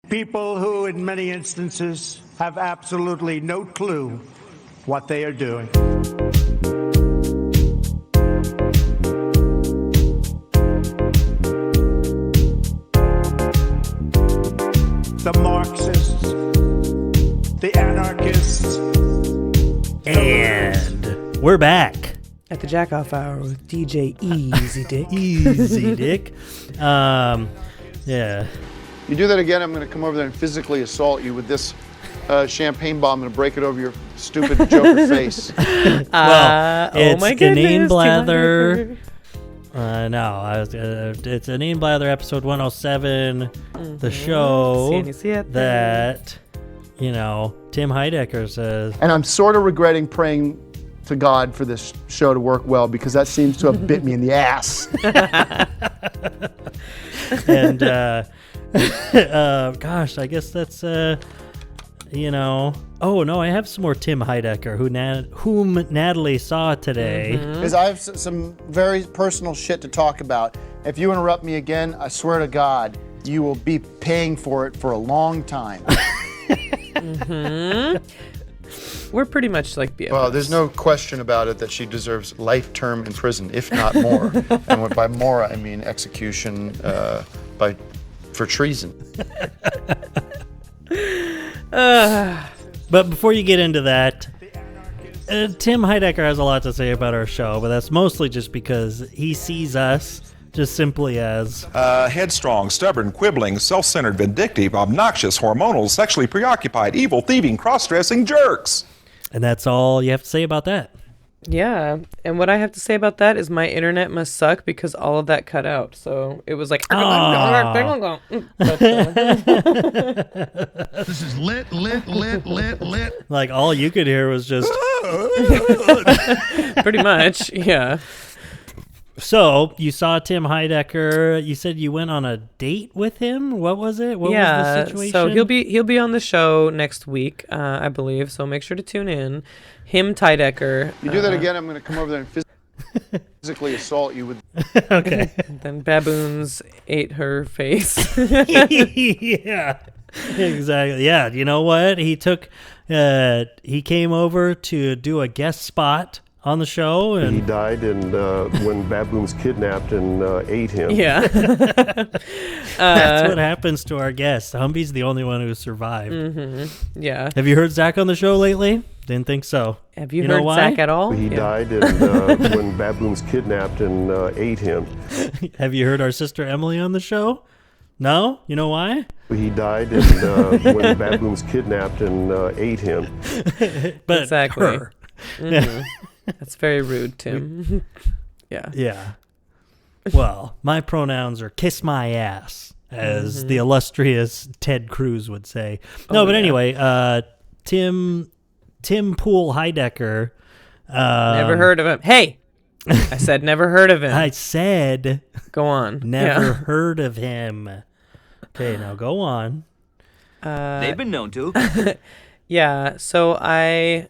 People who, in many instances, have absolutely no clue what they are doing. The Marxists, the anarchists. And we're back at the Jack-Off Hour with DJ Easy Dick. Easy Dick. Yeah. You do that again, I'm going to come over there and physically assault you with this champagne bomb and break it over your stupid Joker face. Well, it's my goodness, Inane Blather. It's Inane Blather episode 107, the show that, Tim Heidecker says. And I'm sort of regretting praying to God for this show to work well because that seems to have bit me in the ass. And, gosh, I guess that's, Oh, no, I have some more Tim Heidecker, whom Natalie saw today. Because I have some very personal shit to talk about. If you interrupt me again, I swear to God, you will be paying for it for a long time. We're pretty much like BFFs. Well, there's no question about it that she deserves life term in prison, if not more. And by more, I mean execution for treason. But before you get into that, Tim Heidecker has a lot to say about our show, but that's mostly just because he sees us just simply as headstrong, stubborn, quibbling, self-centered, vindictive, obnoxious, hormonal, sexually preoccupied, evil, thieving, cross-dressing jerks. And that's all you have to say about that. Yeah, and what I have to say about that is my internet must suck because all of that cut out. So it was like, this is lit. Like all you could hear was just pretty much, yeah. So you saw Tim Heidecker. You said you went on a date with him. What was it? What was the situation? So he'll be on the show next week, I believe. So make sure to tune in. Him, Heidecker. You do that again, I'm going to come over there and physically assault you with. Okay. Then baboons ate her face. Yeah, exactly. Yeah, you know what? He came over to do a guest spot on the show, and he died, and when baboons kidnapped and ate him. Yeah. That's what happens to our guest. Humby's the only one who survived. Mm-hmm. Yeah. Have you heard Zach on the show lately? Didn't think so. Have you heard Zach at all? He died, and when baboons kidnapped and ate him. Have you heard our sister Emily on the show? No? You know why? He died, and when baboons kidnapped and ate him. But exactly. Her. Mm-hmm. That's very rude, Tim. Yeah. Yeah. Well, my pronouns are kiss my ass, as the illustrious Ted Cruz would say. No, but anyway, Tim Poole Heidecker. Never heard of him. Hey! I said never heard of him. I said... Go on. Never heard of him. Okay, now go on. They've been known to. Yeah, so I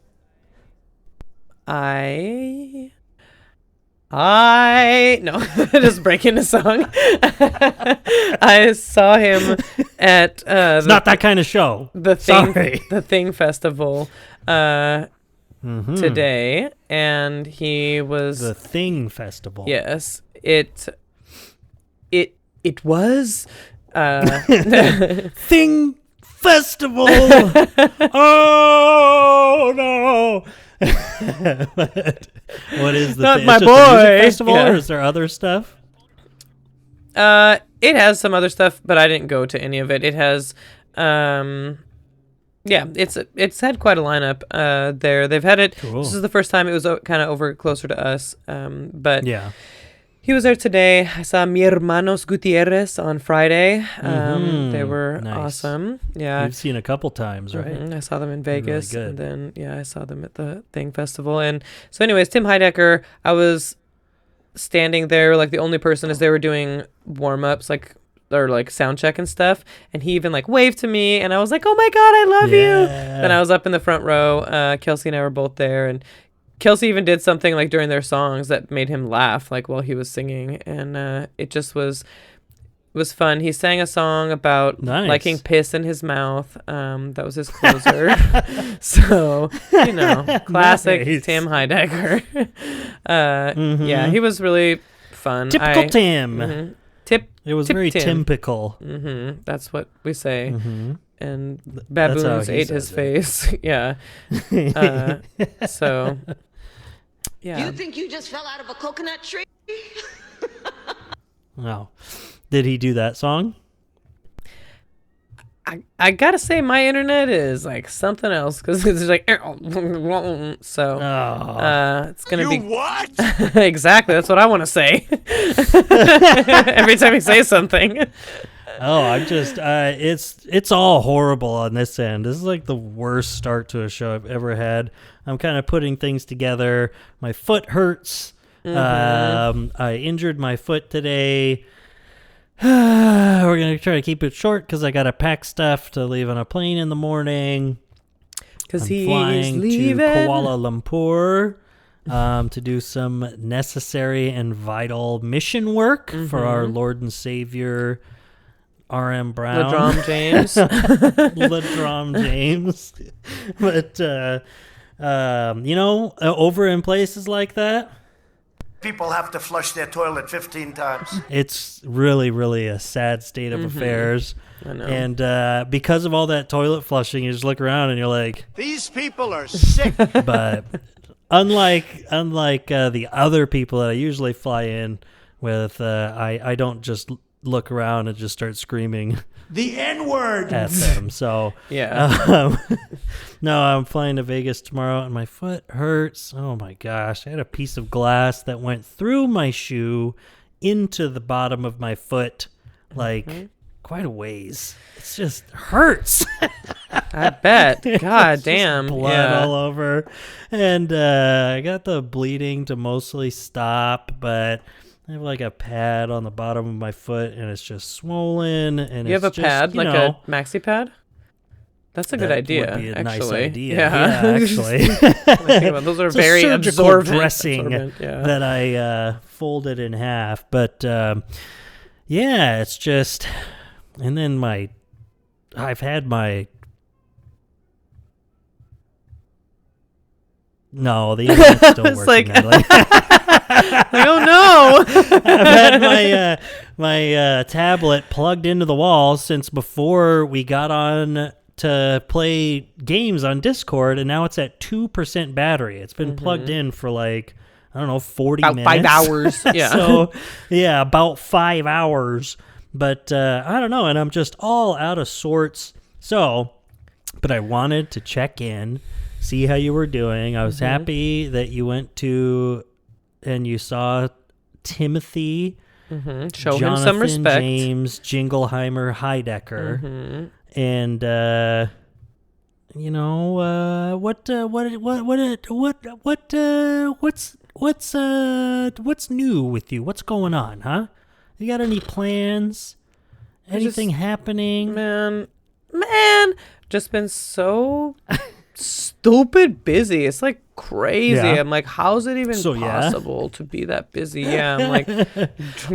no, just break into song. I saw him at it's not that kind of show. The Thing Festival today, and he was the Thing Festival. Yes, it was Thing Festival. Oh no. But what is the not thing? my It's just boy a music festival, yeah. or is there other stuff? It has some other stuff, but I didn't go to any of it. It has it's had quite a lineup there. They've had it. Cool. This is the first time it was kind of over closer to us, but yeah. He was there today. I saw Mi Hermanos Gutierrez on Friday. They were awesome. Yeah. You've seen a couple times, right? Mm-hmm. I saw them in Vegas. Really and then, I saw them at the Thing Festival. And so anyways, Tim Heidecker, I was standing there like the only person as they were doing warm-ups, or sound check and stuff. And he even waved to me. And I was like, oh my God, I love you. Then I was up in the front row. Kelsey and I were both there. And Kelsey even did something during their songs that made him laugh while he was singing, and it just was was fun. He sang a song about Nice. liking piss in his mouth. That was his closer. So, classic Nice. Tim Heidecker. Yeah, he was really fun. Typical Tim. Mhm. It was Tip very Tim. typical. That's what we say. And That's how baboons he ate his says face. Yeah. So, yeah. You think you just fell out of a coconut tree? Wow. Did he do that song? I gotta say, my internet is like something else because it's like so. It's gonna be what? exactly. That's what I want to say every time you say something. Oh, I'm just it's all horrible on this end. This is like the worst start to a show I've ever had. I'm kind of putting things together. My foot hurts. I injured my foot today. We're going to try to keep it short because I got to pack stuff to leave on a plane in the morning. Because I'm he's flying leaving. to Kuala Lumpur to do some necessary and vital mission work for our Lord and Savior, R.M. Brown. LeDrom James. LeDrom James. But, over in places like that, People have to flush their toilet 15 times. it's really, really a sad state of affairs. I know. And because of all that toilet flushing, you just look around and you're like, These people are sick. but unlike the other people that I usually fly in with, I don't just look around and just start screaming The N-word. at them. So Yeah. no, I'm flying to Vegas tomorrow and my foot hurts. Oh my gosh. I had a piece of glass that went through my shoe into the bottom of my foot, like quite a ways. It just hurts. I bet. God damn. Blood Yeah. all over. And I got the bleeding to mostly stop, but I have like a pad on the bottom of my foot and it's just swollen. And You have a it's just, pad, you like know, a maxi pad? That's a good that idea. would be a actually. nice idea. Yeah, Actually. Think about it. Those are It's a very surgical absorbent. dressing Yeah. that I folded in half. But yeah, it's just, and then I've had my, no, the internet's still It's working. like- Natalie. Like, oh no! I've had my tablet plugged into the wall since before we got on to play games on Discord, and now it's at 2% battery. It's been plugged in for like, I don't know, 40 About minutes. 5 hours. Yeah. So, yeah, about 5 hours. But I don't know, and I'm just all out of sorts. So, but I wanted to check in, see how you were doing. I was happy that you went to and you saw Timothy, Show Jonathan him some respect. James Jingleheimer Heidecker, and what's new with you? What's going on, huh? You got any plans? Anything happening? Man, just been so stupid busy. It's like crazy. Yeah. I'm like, how's it even So, yeah. possible to be that busy? Yeah, I'm like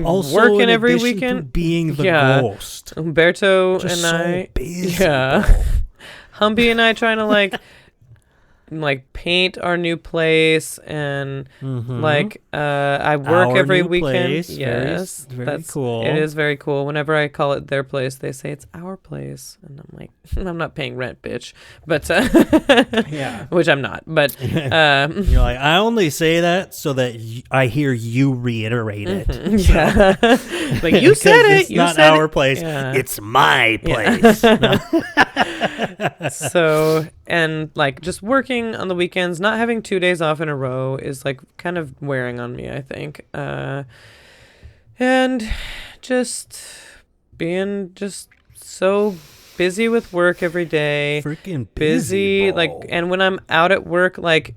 Also, working in every addition to weekend. being the Yeah. ghost. Humberto Just and so I, busy, yeah, bro. Humby and I trying to like paint our new place and I work Our every new weekend. place. Yes, Very cool. It is very cool. Whenever I call it their place, they say it's our place, and I'm like, I'm not paying rent, bitch. But Yeah. which I'm not. But You're like, I only say that so that I hear you reiterate it. yeah, like you said Because it. It's You not said our it. place. Yeah. It's my place. No. So, and like just working on the weekends, not having 2 days off in a row is like kind of wearing on me, I think. And just being just so busy with work every day. Freaking Busy, bro. like, and when I'm out at work, like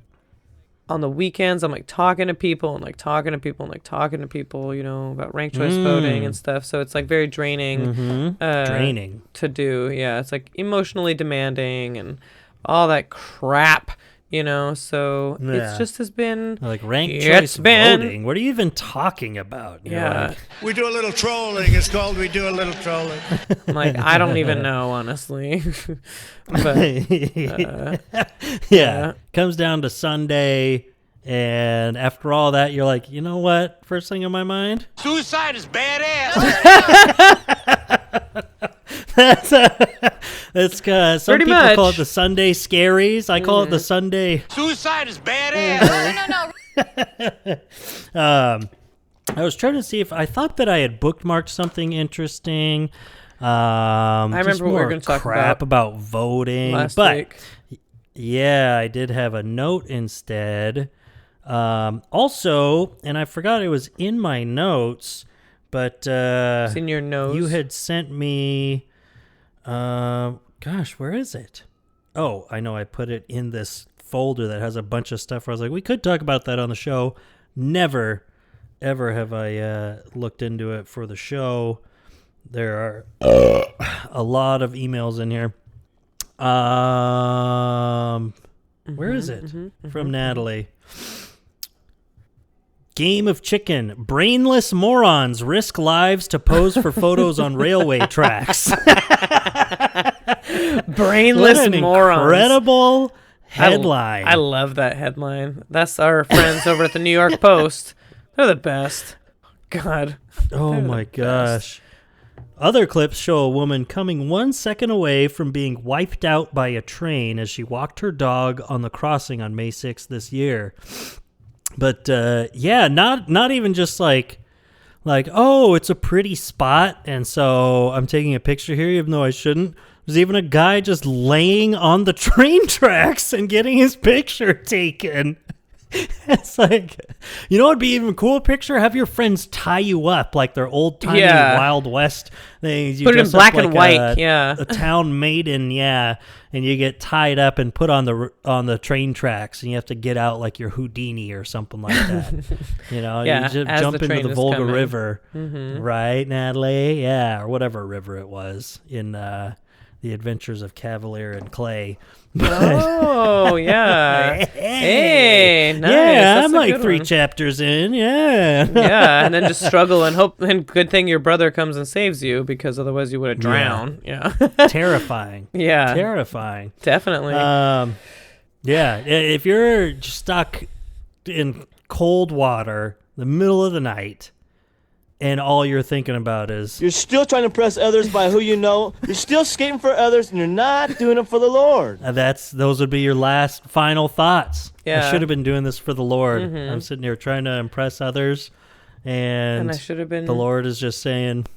on the weekends, I'm like talking to people and like talking to people and like talking to people, you know, about ranked choice voting and stuff. So it's like very draining. Draining. To do. Yeah, it's like emotionally demanding and all that crap you know, so Yeah. it's just has been Like ranked It's choice been- voting. What are you even talking about? And you're yeah. like, We do a little trolling. It's called We Do a Little Trolling. I'm like, I don't even know, honestly. But yeah. Comes down to Sunday, and after all that, you're like, you know what? First thing in my mind, Suicide is badass. that's some Pretty people call it much. the Sunday scaries. I call it the Sunday. Suicide is badass. I was trying to see if I thought that I had bookmarked something interesting. I remember what we were gonna talk crap about voting, last but week. yeah, I did have a note instead. Also, and I forgot it was in my notes, but It's in your nose. you had sent me. Gosh, where is it? Oh, I know. I put it in this folder that has a bunch of stuff where I was like, we could talk about that on the show. Never, ever have I looked into it for the show. There are a lot of emails in here. Where is it? From Natalie. Game of chicken. Brainless morons risk lives to pose for photos on railway tracks. Brainless What an morons. incredible headline. I love that headline. That's our friends over at the New York Post. They're the best. God. Oh They're my the best. gosh. Other clips show a woman coming 1 second away from being wiped out by a train as she walked her dog on the crossing on May 6th this year. But yeah, not even just like, oh, it's a pretty spot, and so I'm taking a picture here, even though I shouldn't. There's even a guy just laying on the train tracks and getting his picture taken. It's like, you know what'd be even cool picture? Have your friends tie you up like their old timey Yeah. Wild West things. You Put it in dress up black and like white, yeah. a town maiden, yeah, and you get tied up and put on the train tracks, and you have to get out like you're Houdini or something like that. You know, Yeah, you just as jump the into train the is Volga coming. River, right, Natalie? Yeah, or whatever river it was in The Adventures of Cavalier and Clay. Oh, yeah. Hey, nice. Yeah, That's I'm a like good 3 one. chapters in. Yeah. Yeah, and then just struggle and hope, and good thing your brother comes and saves you, because otherwise you would have drowned. Yeah. Terrifying. Yeah. Terrifying. Definitely. Yeah, if you're stuck in cold water, the middle of the night, and all you're thinking about is You're still trying to impress others by who you know. You're still skating for others, and you're not doing it for the Lord. those would be your last final thoughts. Yeah. I should have been doing this for the Lord. I'm sitting here trying to impress others, and I should have been. the Lord is just saying,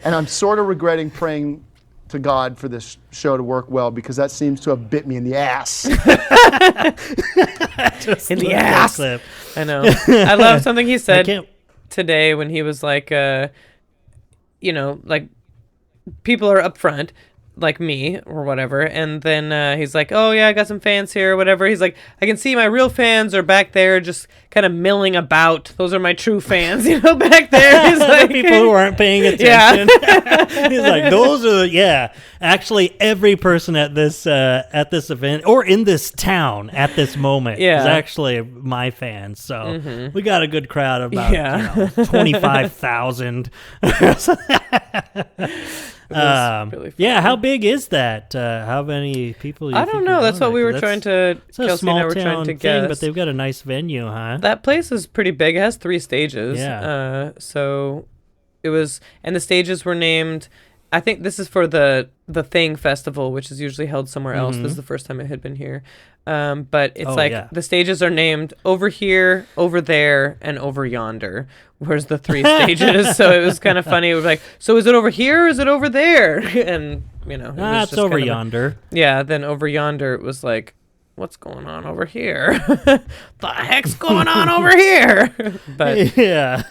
And I'm sort of regretting praying to God for this show to work well, because that seems to have bit me in the ass. In the "Look at that ass. clip." I know. I love something he I said can't. today when he was like, you know, like people are up front, like me or whatever, and then he's like, oh yeah, I got some fans here or whatever. He's like, I can see my real fans are back there just kind of milling about. Those are my true fans, you know, back there. He's The like, people who aren't paying attention. He's like, those are actually every person at this event or in this town at this moment is Yeah. actually my fans. So we got a good crowd of about Yeah. 25,000. really fun. Yeah, how big is that? How many people? Do you I think don't are know. That's going what we there? were trying to. It's a Kelsey small and I were trying town to thing, guess. but they've got a nice venue, huh? That place is pretty big. It has 3 stages. Yeah. So it was, and the stages were named. I think this is for the Thing Festival, which is usually held somewhere else. This is the first time it had been here. But it's the stages are named over here, over there, and over yonder. Where's the 3 stages? So it was kind of funny. It was like, so is it over here or is it over there? And, you know. It was It's just over kind of yonder. yeah, then over yonder, it was like, what's going on over here? The heck's going on over here? But Yeah.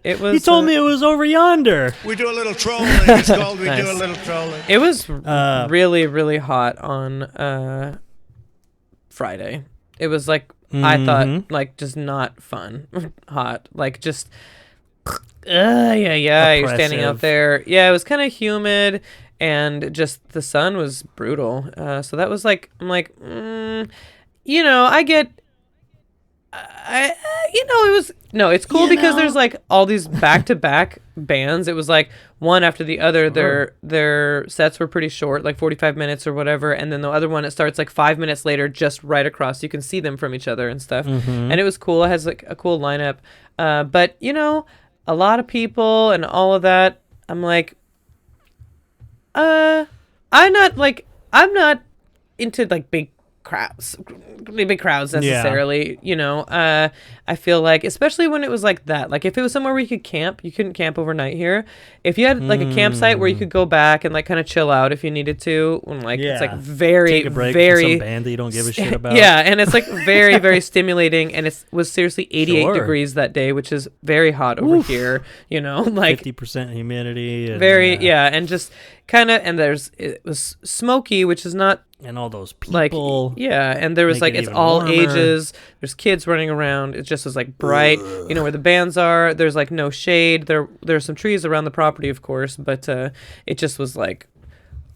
it was. He told me it was over yonder. We do a little trolling. It's called We Do Nice. a Little Trolling. It was really, really hot on Friday. It was like, I thought, like, just not fun. Hot. Like, just, yeah. You're standing out Oppressive. there. Yeah, it was kind of humid. and just the sun was brutal. So that was like, I'm like, you know, I get. You know, it was it's cool because there's like all these back-to-back bands. It was like one after the other. Their sets were pretty short, like 45 minutes or whatever, and then the other one, it starts like 5 minutes later, just right across. You can see them from each other and stuff. And it was cool. It has like a cool lineup. But you know, a lot of people and all of that. I'm like, I'm not into like big crowds necessarily. You know, I feel like, especially when it was like that, like if it was somewhere where you could camp, you couldn't camp overnight here. If you had like a campsite where you could go back and like kind of chill out if you needed to, when like it's like very take a break from some band that you don't give a shit about. Yeah, and it's like very, very stimulating, and it was seriously 88 degrees that day, which is very hot over here, you know, like 50% humidity and, and just kind of, and it was smoky, which is not, and all those like, people. yeah, and there was like, it's all warmer. ages. There's kids running around. It just was like bright. You know where the bands are. There's like no shade. There's some trees around the property, of course, but it just was like,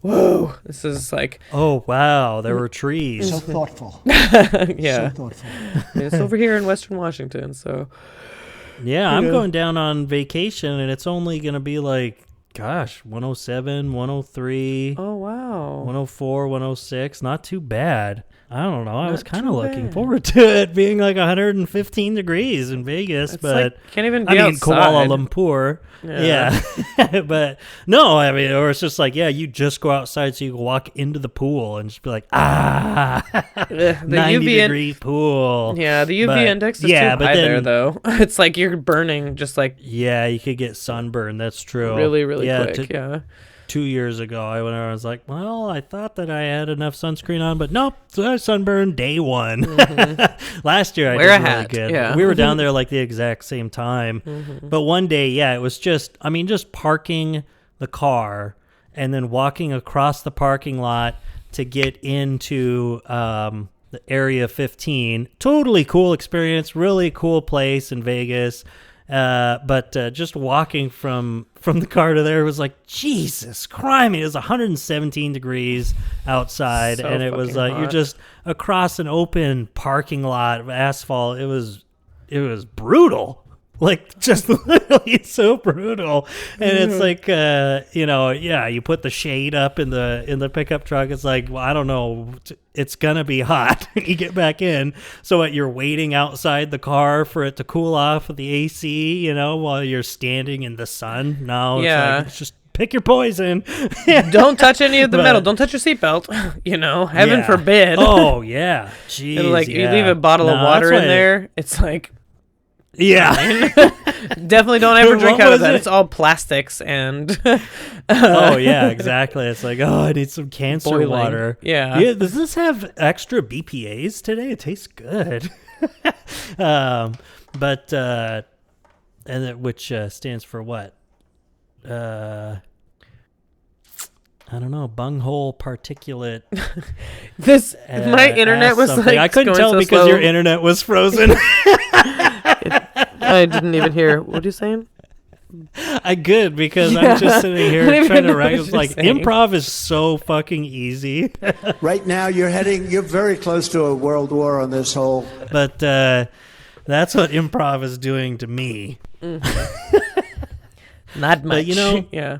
whoa, this is like, oh wow, there were trees. So thoughtful. yeah. So thoughtful. It's over here in Western Washington, so Yeah, I'm going down on vacation, and it's only gonna be like, gosh, 107, 103. Oh wow. 104, 106, not too bad. I don't know. I was kind of too looking bad. forward to it being like 115 degrees in Vegas, It's but like, can't even be I mean outside. Kuala Lumpur. Yeah. But no, I mean, or it's just like, yeah, you just go outside so you can walk into the pool and just be like, the 90 UV degree pool. Yeah, the UV But, index is yeah, too but high there then- though. It's like you're burning just like Yeah, you could get sunburn. That's true. really, really yeah, quick. Yeah. 2 years ago, I was like, well, I thought that I had enough sunscreen on, but nope, so I sunburned day one. Last year, I Wear a did really hat, good. yeah. We were down there like the exact same time. But one day, yeah, it was just parking the car and then walking across the parking lot to get into the Area 15. Totally cool experience, really cool place in Vegas. But just walking from the car to there was like, Jesus Christ, it was 117 degrees outside, So and it was fucking like you're hot. just across an open parking lot of asphalt. It was brutal. Like, just literally so brutal. And it's like, you put the shade up in the pickup truck. It's like, well, I don't know. It's going to be hot. You get back in. So you're waiting outside the car for it to cool off with the AC, while you're standing in the sun. No, Yeah. it's just pick your poison. Don't touch any of the But- metal. Don't touch your seafelt. Heaven Yeah. forbid. Oh, yeah. Jeez, And like yeah. you leave a bottle of No, water that's in why- there, it's like Yeah. definitely don't ever What drink out was of that. it? It's all plastics and Oh yeah, exactly. It's like, oh, I need some cancer Boiling. water. Yeah. Does this have extra BPAs today? It tastes good. Which stands for what? I don't know. Bunghole particulate. this my internet was something. like I couldn't going tell so because slow. your internet was frozen. I didn't even hear. What are you saying? I could because Yeah. I'm just sitting I don't here even trying to know write. what It's you're like saying. improv is so fucking easy. Right now, you're very close to a world war on this whole. But that's what improv is doing to me. Not much. But, yeah.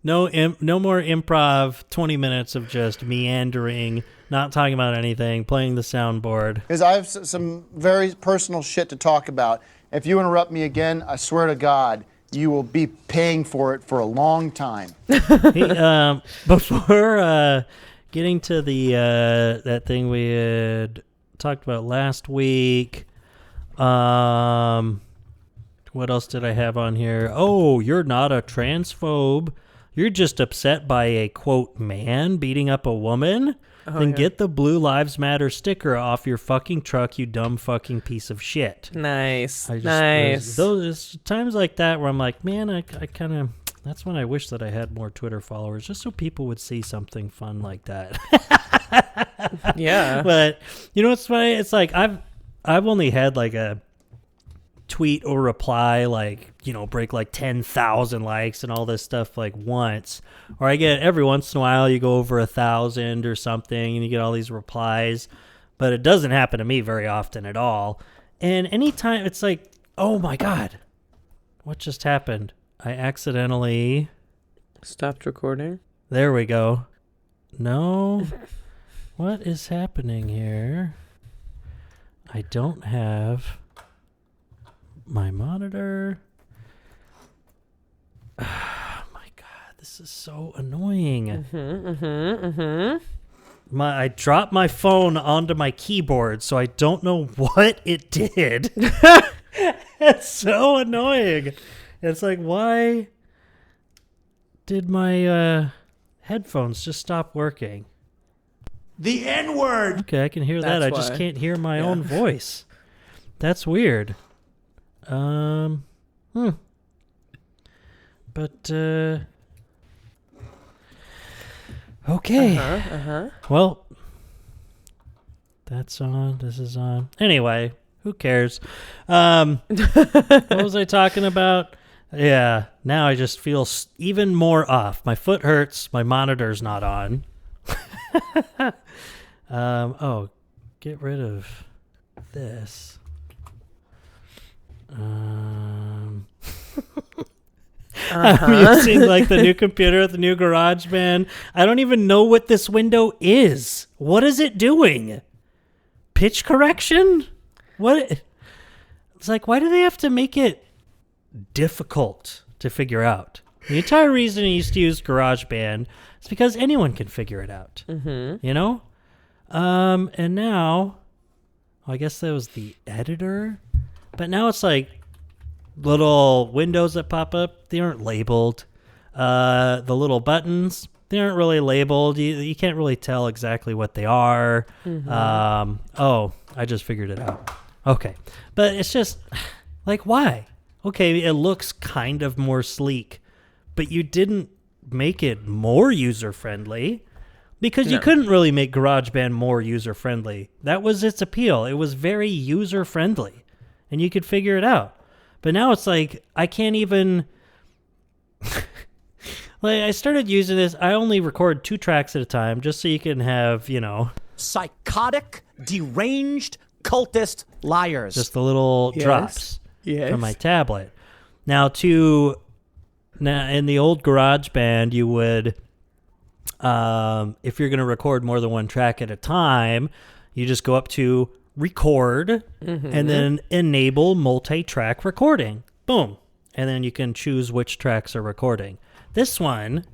No more improv. 20 minutes of just meandering, not talking about anything, playing the soundboard. Because I have some very personal shit to talk about. If you interrupt me again, I swear to God, you will be paying for it for a long time. Hey, before getting to the that thing we had talked about last week, what else did I have on here? Oh, you're not a transphobe. You're just upset by a, quote, man beating up a woman? Then get the Blue Lives Matter sticker off your fucking truck, you dumb fucking piece of shit. Nice. Nice. Nice. There's times like that where I'm like, man, I kind of... That's when I wish that I had more Twitter followers, just so people would see something fun like that. Yeah. But, you know what's funny? It's like, I've only had like tweet or reply like, break like 10,000 likes and all this stuff like once, or I get every once in a while you go over 1,000 or something and you get all these replies, but it doesn't happen to me very often at all. And anytime it's like, oh my God, what just happened? I accidentally Stopped recording. There we go. No. What is happening here? I don't have my monitor. Oh my God, this is so annoying. I dropped my phone onto my keyboard, so I don't know what it did. It's so annoying. It's like, why did my headphones just stop working? The N-word. Okay, I can hear that. I That's just why. can't hear my own voice. That's weird. But okay. Well, that's on. This is on. Anyway, who cares? What was I talking about? Yeah, now I just feel even more off. My foot hurts. My monitor's not on. Get rid of this. I'm using like the new computer, the new GarageBand. I don't even know what this window is. What is it doing? Pitch correction? What? It's like, why do they have to make it difficult to figure out? The entire reason I used to use GarageBand is because anyone can figure it out. Mm-hmm. You know? And now, I guess that was the editor. But now it's like little windows that pop up. They aren't labeled. The little buttons, they aren't really labeled. You can't really tell exactly what they are. Mm-hmm. I just figured it out. Okay. But it's just, like, why? Okay, it looks kind of more sleek, but you didn't make it more user-friendly because you couldn't really make GarageBand more user-friendly. That was its appeal. It was very user-friendly, and you could figure it out. But now it's like, I can't even... like, I started using this. I only record 2 tracks at a time just so you can have, psychotic, deranged, cultist liars. just the little drops from my tablet. Now, in the old GarageBand, you would, if you're going to record more than 1 track at a time, you just go up to record and then enable multi-track recording. Boom. And then you can choose which tracks are recording. This one,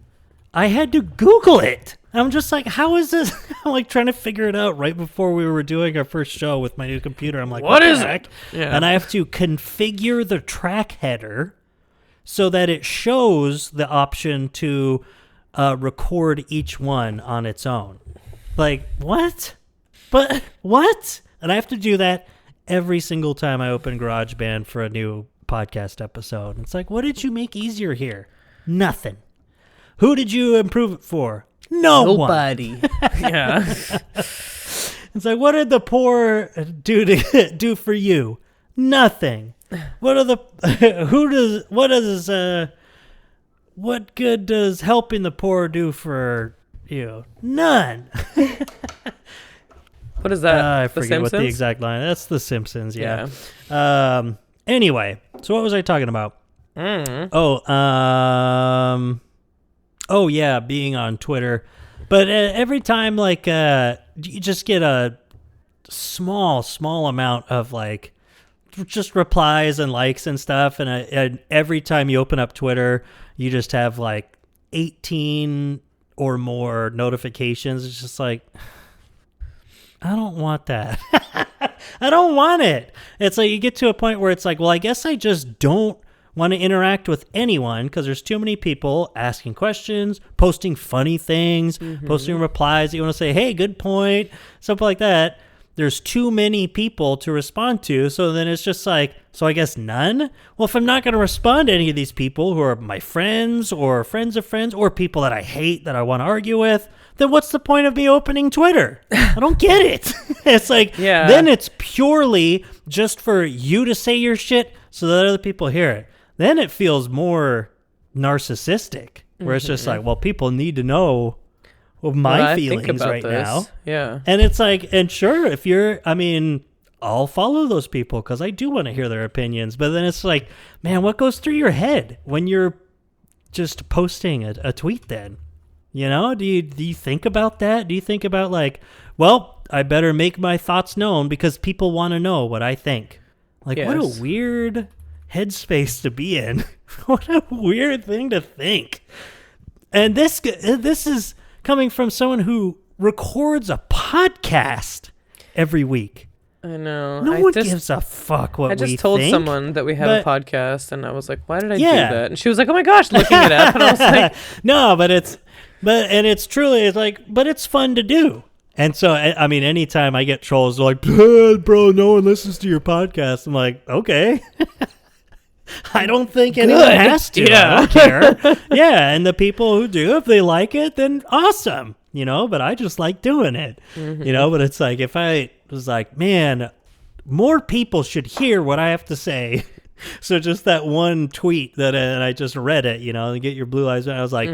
I had to Google it. I'm just like, how is this? I'm like trying to figure it out right before we were doing our first show with my new computer. I'm like, what is it? Yeah. And I have to configure the track header so that it shows the option to record each one on its own. Like, what? But what? And I have to do that every single time I open GarageBand for a new podcast episode. It's like, what did you make easier here? Nothing. Who did you improve it for? Nobody. Yeah. It's like, what did the poor do for you? Nothing. What good does helping the poor do for you? None. What is that? I The forget Simpsons? what the exact line. That's The Simpsons. Yeah. Anyway, so what was I talking about? Being on Twitter. But every time, like, you just get a small amount of, like, just replies and likes and stuff. And every time you open up Twitter, you just have, like, 18 or more notifications. It's just like, I don't want that. I don't want it. It's like you get to a point where it's like, well, I guess I just don't want to interact with anyone because there's too many people asking questions, posting funny things, posting replies. You want to say, hey, good point, something like that. there's too many people to respond to. So then it's just like, so I guess none? Well, if I'm not going to respond to any of these people who are my friends or friends of friends or people that I hate that I want to argue with, then what's the point of me opening Twitter? I don't get it. It's like, then it's purely just for you to say your shit so that other people hear it. Then it feels more narcissistic, where it's just like, well, people need to know my feelings right now. Yeah. And it's like, and sure, if you're, I mean, I'll follow those people because I do want to hear their opinions. But then it's like, man, what goes through your head when you're just posting a tweet then? You know, do you think about that? Do you think about like, well, I better make my thoughts known because people want to know what I think? Like, what a weird headspace to be in. What a weird thing to think. And this is coming from someone who records a podcast every week. I know. No one gives a fuck what we think. I just told someone that we have a podcast, and I was like, why did I do that? And she was like, oh my gosh, looking it up. And I was like, no, but it's truly, it's like, but it's fun to do. And so, I mean, anytime I get trolls, they're like, bro, no one listens to your podcast. I'm like, okay. I don't think anyone has to. Yeah. I don't care. Yeah, and the people who do, if they like it, then awesome. You know, but I just like doing it. You know, but it's like, if I was like, man, more people should hear what I have to say. So just that one tweet that and I just read it, you know, and get your blue eyes. And I was like,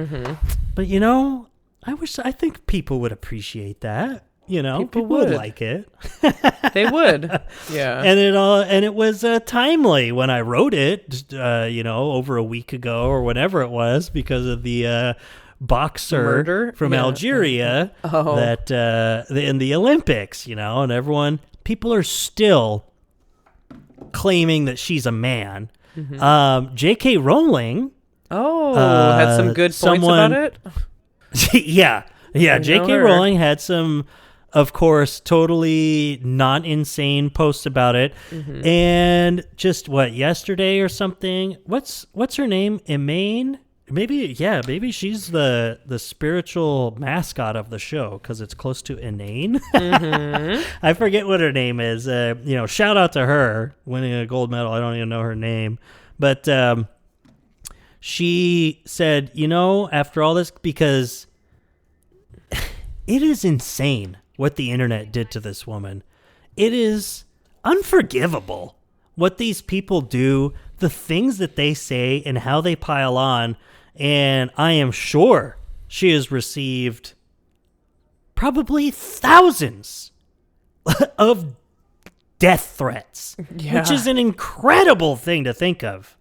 but you know, I think people would appreciate that. You know, people would like it. They would. Yeah. And it was timely when I wrote it, you know, over a week ago or whenever it was, because of the boxer from Algeria that in the Olympics, you know, and people are still claiming that she's a man. J.K. Rowling. Had some good points about it. Yeah. J.K. Rowling had some, of course, totally not insane posts about it. And just yesterday or something. What's her name? Emaine? Maybe she's the spiritual mascot of the show because it's close to inane. I forget what her name is. You know, shout out to her winning a gold medal. I don't even know her name, but she said, you know, after all this, because it is insane what the internet did to this woman. It is unforgivable what these people do, the things that they say and how they pile on. And I am sure she has received probably thousands of death threats, which is an incredible thing to think of.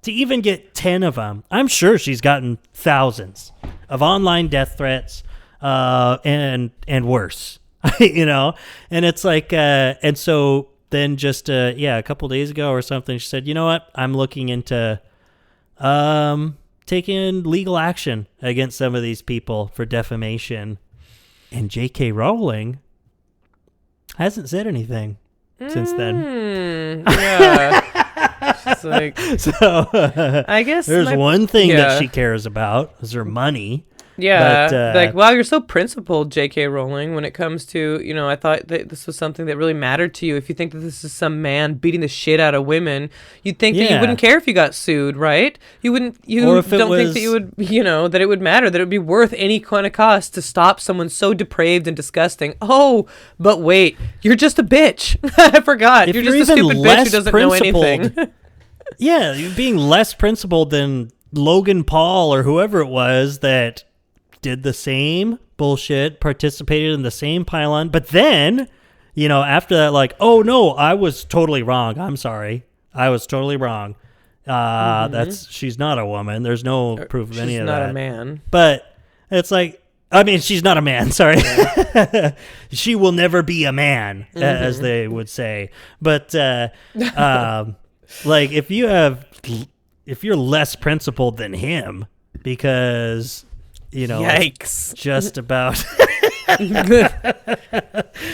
To even get 10 of them, I'm sure she's gotten thousands of online death threats and worse, you know? And it's like, and so then just, a couple days ago or something, she said, you know what? I'm looking into taking legal action against some of these people for defamation. And J.K. Rowling hasn't said anything since then. Yeah. She's like, so I guess there's one thing that she cares about is her money. Yeah, but, like, wow, you're so principled, J.K. Rowling, when it comes to, you know, I thought that this was something that really mattered to you. If you think that this is some man beating the shit out of women, you'd think that you wouldn't care if you got sued, right? You think that you would, you know, that it would matter, that it would be worth any kind of cost to stop someone so depraved and disgusting. Oh, but wait, you're just a bitch. I forgot. You're just a stupid bitch who doesn't know anything. Yeah, you're being less principled than Logan Paul or whoever it was that did the same bullshit, participated in the same pylon, but then, you know, after that, like, oh no, I was totally wrong. I'm sorry. I was totally wrong. She's not a woman. There's no proof of any of that. She's not a man. But it's like, I mean, she's not a man, sorry. She will never be a man, as they would say. But, like, if you're less principled than him, because, you know, yikes, just about. I mean,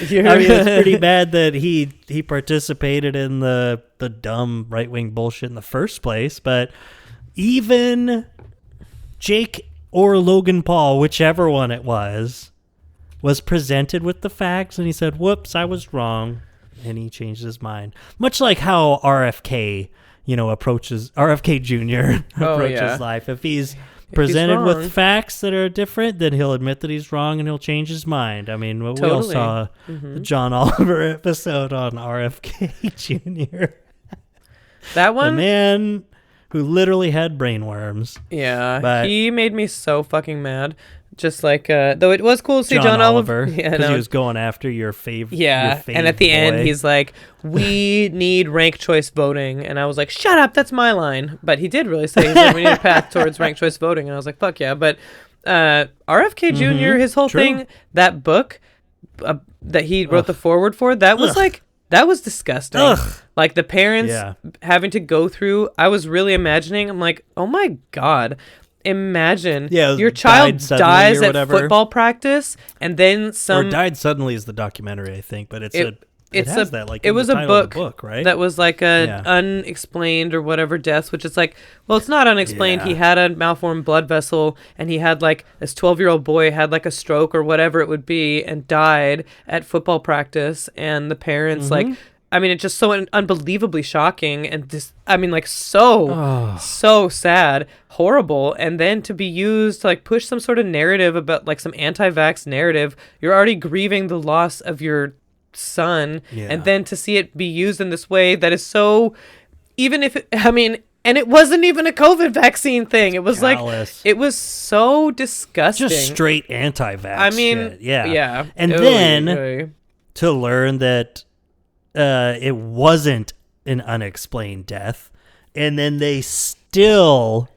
it's pretty bad that he participated in the dumb right-wing bullshit in the first place. But even Jake or Logan Paul, whichever one it was, was presented with the facts and he said, whoops, I was wrong. And he changed his mind. Much like how RFK, approaches RFK Jr. approaches life. If he's presented with facts that are different, then he'll admit that he's wrong and he'll change his mind. I mean, we all saw the John Oliver episode on RFK Jr. That one? The man who literally had brainworms. Yeah, but he made me so fucking mad. Just like, though it was cool to see John Oliver. Because he was going after your favorite. Yeah, and at the end, he's like, we need ranked choice voting. And I was like, shut up, that's my line. But he did really say, he's like, we need a path towards ranked choice voting. And I was like, fuck yeah. But RFK Jr., his whole thing, that book that he wrote the foreword for, that was like, that was disgusting. Like the parents having to go through, I was really imagining, I'm like, oh my God. Imagine your child dies at football practice and then some. Or died suddenly is the documentary, I think, but it was a book, right? That was like a unexplained or whatever deaths, which is like, well, it's not unexplained. He had a malformed blood vessel and he had like this 12-year-old boy had like a stroke or whatever it would be and died at football practice, and the parents I mean, it's just so unbelievably shocking and just, I mean, like so sad, horrible. And then to be used to like push some sort of narrative about like some anti-vax narrative, you're already grieving the loss of your son. Yeah. And then to see it be used in this way that is so, even if, and it wasn't even a COVID vaccine thing. It was callous. Like, it was so disgusting. Just straight anti-vax shit. Yeah. Yeah. And then to learn that it wasn't an unexplained death, and then they still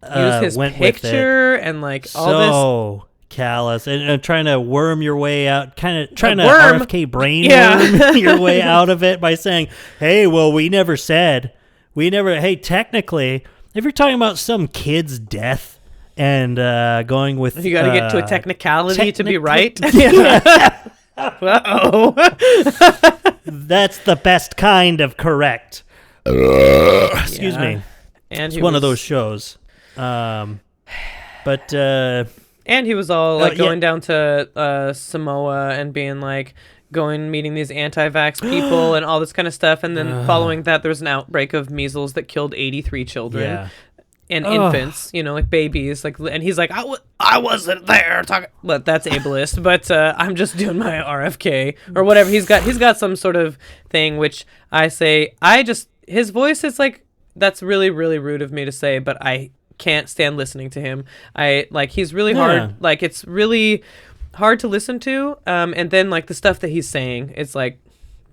use his went picture with it. And like so all this callous and trying to worm your way out, trying to RFK brainworm your way out of it by saying, hey, well, hey, technically, if you're talking about some kid's death and going with you got to get to a technicality to be right. That's the best kind of correct. Excuse me. And it's one of those shows. And he was all like going down to Samoa and being like meeting these anti-vax people and all this kind of stuff, and then following that there was an outbreak of measles that killed 83 children. And infants, like babies, like, and he's like, I wasn't there. But that's ableist. But I'm just doing my RFK or whatever. He's got some sort of thing, which I say, his voice is like, that's really, really rude of me to say, but I can't stand listening to him. He's really hard. Like, it's really hard to listen to. And then like the stuff that he's saying, it's like,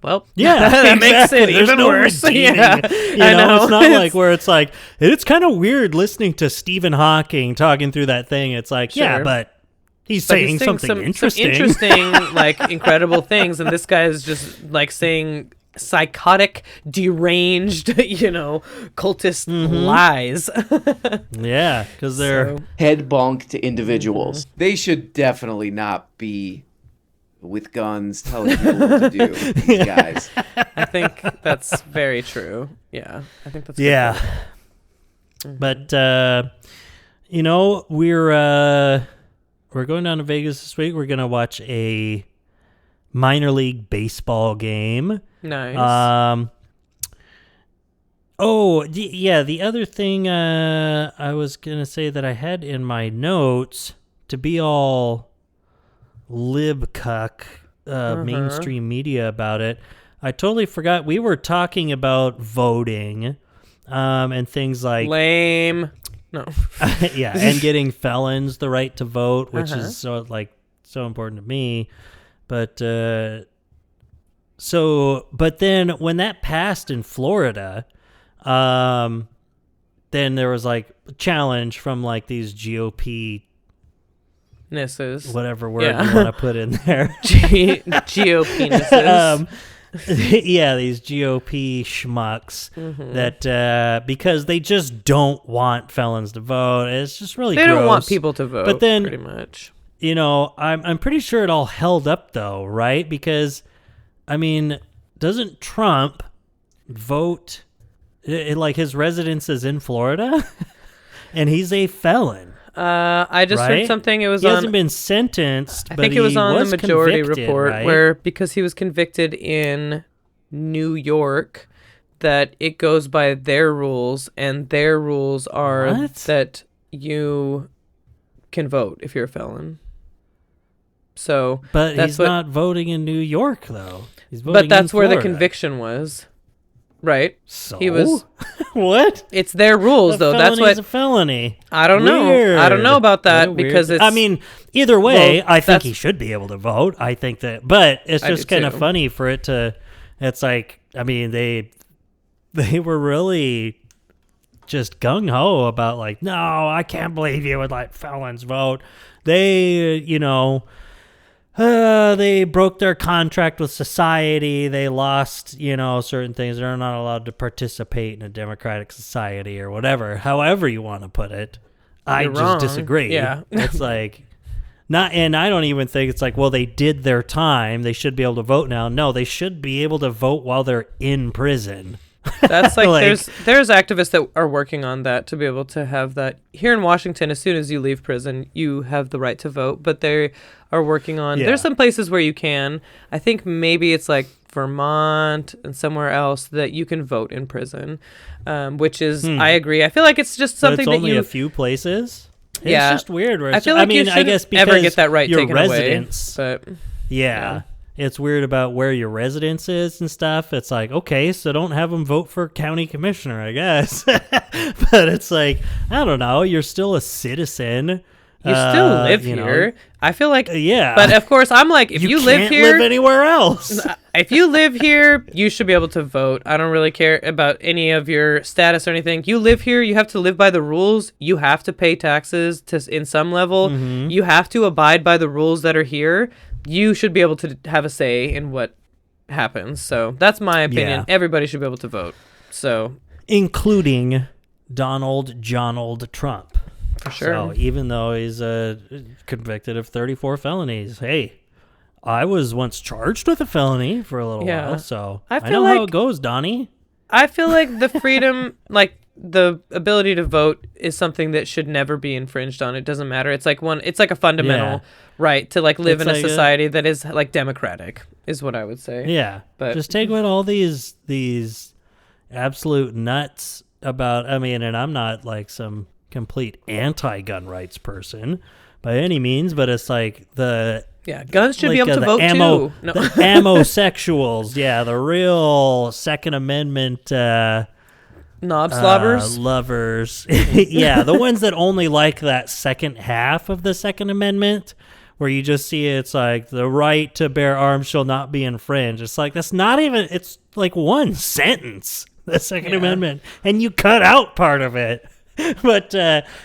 well, that makes it even worse. I know. It's not like where it's like, it's kind of weird listening to Stephen Hawking talking through that thing. It's like, but he's saying something interesting. Some interesting, like, incredible things. And this guy is just like saying psychotic, deranged, cultist lies. Yeah, because they're head bonked individuals. They should definitely not be with guns telling people what to do. These guys. I think that's very true. Yeah, I think that's But we're going down to Vegas this week. We're gonna watch a minor league baseball game. Nice. The other thing I was gonna say that I had in my notes to be all libcuck mainstream media about it, I totally forgot we were talking about voting and things like lame. No. and getting felons the right to vote, which is so important to me. But then when that passed in Florida, then there was like a challenge from like these GOP whatever word you want to put in there. GOP-nesses. These GOP schmucks that because they just don't want felons to vote. It's just really gross. They don't want people to vote, but then, pretty much. I'm pretty sure it all held up though, right? Because, doesn't Trump vote, like his residence is in Florida? And he's a felon. I just heard Right? something. It was he on. hasn't been sentenced. I but think it was he on the majority convicted, report right? where because he was convicted in New York, that it goes by their rules, and their rules are What? that you can vote if you're a felon. So, But that's he's what, not voting in New York, though. He's voting But that's in where the Florida. conviction was, right? So He was. what? It's their rules, though. That's Felony's what. a felony. I don't know. I don't know about that What a weird because thing. it's. I mean, either way, Well, I think that's- he should be able to vote. I think that, but it's I just do kind of too. funny for it to. It's like, I mean, they were really just gung ho about like, no, I can't believe you would let felons vote. They, they broke their contract with society. They lost, certain things. They're not allowed to participate in a democratic society or whatever. However you want to put it. I You're just wrong. disagree. Yeah. It's like and I don't even think it's like, well, they did their time. They should be able to vote now. No, they should be able to vote while they're in prison. That's like, Like- there's activists that are working on that to be able to have that here in Washington. As soon as you leave prison, you have the right to vote, but they are working on. Yeah. There's some places where you can. I think maybe it's like Vermont and somewhere else that you can vote in prison, which is I agree. I feel like it's just But something it's that only you. a few places. Yeah. It's just weird. Where I it's feel like I mean, you I shouldn't guess because ever get that right your taken residence, away. But yeah. It's weird about where your residence is and stuff. It's like, okay, so don't have them vote for county commissioner, I guess. But it's like, I don't know. You're still a citizen. you still live you know. here. I feel like Yeah. But of course, I'm like, if you live can't here, live anywhere else. if you live here, you should be able to vote. I don't really care about any of your status or anything. You live here, you have to live by the rules. You have to pay taxes in some level. Mm-hmm. You have to abide by the rules that are here. You should be able to have a say in what happens. So that's my opinion. Yeah. Everybody should be able to vote. So Including Donald Trump. for sure. So even though he's convicted of 34 felonies, hey, I was once charged with a felony for a little Yeah. while, so I I feel know how like- it goes, Donnie. I feel like the freedom, like the ability to vote, is something that should never be infringed on. It doesn't matter. It's like it's like a fundamental Yeah. right to like live It's in a like society that is like democratic, is what I would say. Yeah, But- just take what all these absolute nuts about. I mean, and I'm not like some complete anti-gun rights person by any means, but it's like Yeah, guns should be like, able to the vote ammo, too. No. the amosexuals, yeah, the real Second Amendment Knob slobbers. lovers, yeah, the ones that only like that second half of the Second Amendment, where you just see it's like the right to bear arms shall not be infringed. It's like that's not even. It's like one sentence, the Second Amendment, and you cut out part of it. But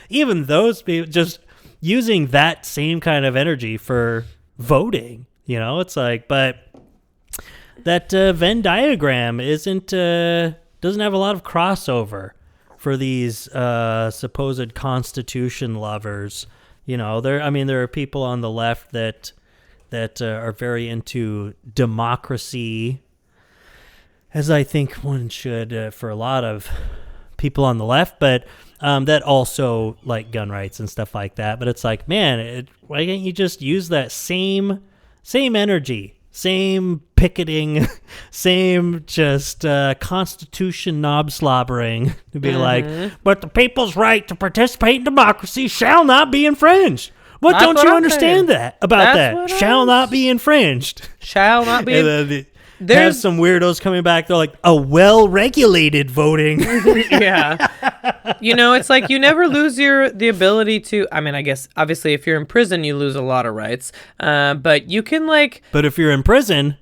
even those people just using that same kind of energy for voting, it's like, but that Venn diagram doesn't have a lot of crossover for these supposed Constitution lovers. There are people on the left that are very into democracy, as I think one should for a lot of people on the left, but that also like gun rights and stuff like that. But it's like, man, why can't you just use that same energy, same picketing, same just Constitution knob slobbering to be like, but the people's right to participate in democracy shall not be infringed. What That's don't what you I'm understand saying. that about That's that? what Shall I'm not be infringed. Shall not be. And then have There's some weirdos coming back. They're like, a well-regulated voting. yeah. It's like you never lose the ability to. I mean, I guess obviously if you're in prison, you lose a lot of rights. But you can like. But if you're in prison,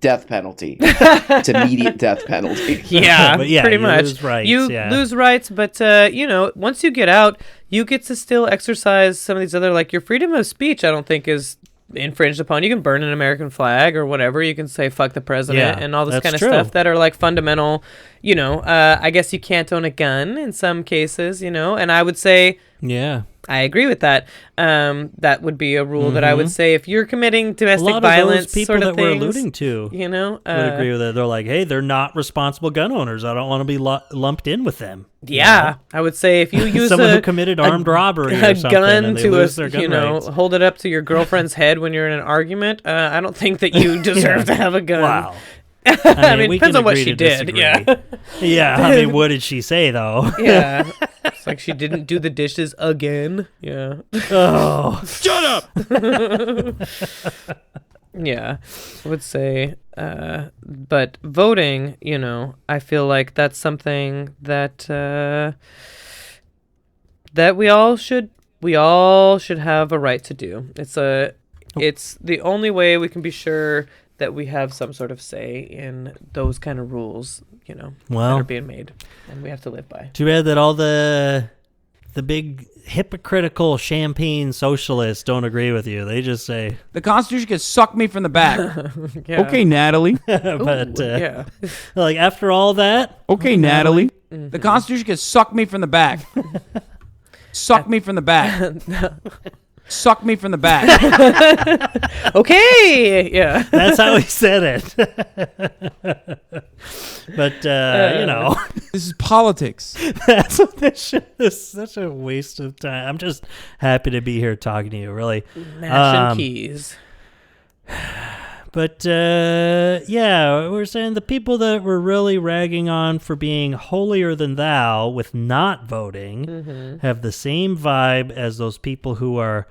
Death penalty. It's immediate death penalty. Yeah, But yeah, pretty you much. lose rights, you yeah. lose rights, but once you get out, you get to still exercise some of these other, like your freedom of speech. I don't think is infringed upon. You can burn an American flag or whatever. You can say fuck the president Yeah, and all this that's kind of true. stuff that are like fundamental. I guess you can't own a gun in some cases. And I would say Yeah. I agree with that. That would be a rule that I would say if you're committing domestic violence, Those people sort of that we're things, alluding to, you know, would agree with it. They're like, hey, they're not responsible gun owners. I don't want to be lumped in with them. Yeah, I would say if you use someone who committed armed robbery or something, gun and they to lose their gun you know, rights. hold it up to your girlfriend's head when you're in an argument, I don't think that you deserve to have a gun. Wow. I mean, we depends can on what agree she to did. disagree. Yeah. Yeah, I mean, what did she say, though? Yeah. It's like she didn't do the dishes again. Yeah. Oh. Shut up! Yeah. I would say, but voting, you know, I feel like that's something that that we all should have a right to do. It's the only way we can be sure that we have some sort of say in those kind of rules, you know, that are being made, and we have to live by. Too bad that all the big hypocritical champagne socialists don't agree with you. They just say The Constitution can suck me from the back. Yeah. Okay, Natalie. but Yeah. like after all that, Okay, Natalie. The Constitution can suck me from the back. Suck me from the back. Suck me from the back. Okay. Yeah. that's how he said it. But you know, This is politics. that's what this shit is. Such a waste of time. I'm just happy to be here talking to you, really. Mashing keys. But yeah, we're saying the people that we're really ragging on for being holier than thou with not voting have the same vibe as those people who are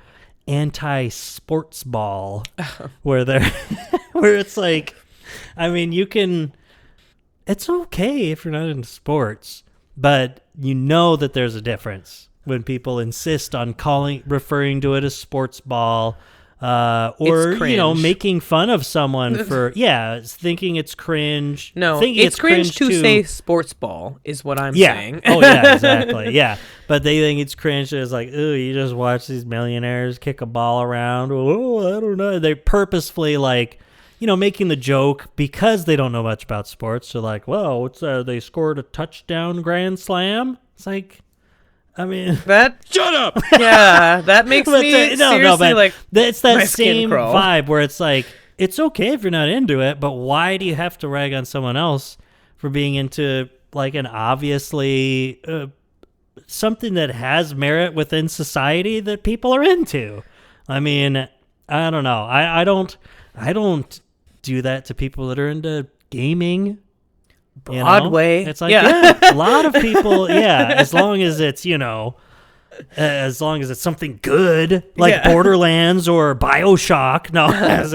anti-sportsball, where they're where it's like, I mean, it's okay if you're not into sports, but you know that there's a difference when people insist on referring to it as sports ball. Or, you know, making fun of someone for, thinking it's cringe. No, thinking it's cringe to say sports ball is what I'm saying. Oh, yeah, exactly. Yeah. But they think it's cringe. It's like, ooh, you just watch these millionaires kick a ball around. Oh, I don't know. They purposefully, like, you know, making the joke because they don't know much about sports. They're like, well, they scored a touchdown grand slam. It's like, I mean, that shut up. Yeah, that makes me seriously like. It's that my skin same crawl. vibe where it's like, it's okay if you're not into it, but why do you have to rag on someone else for being into like an obviously something that has merit within society that people are into? I mean, I don't know. I don't do that to people that are into gaming. Broadway. You know? It's like, yeah, a lot of people, as long as it's, you know, as long as it's something good, like Borderlands or BioShock. No,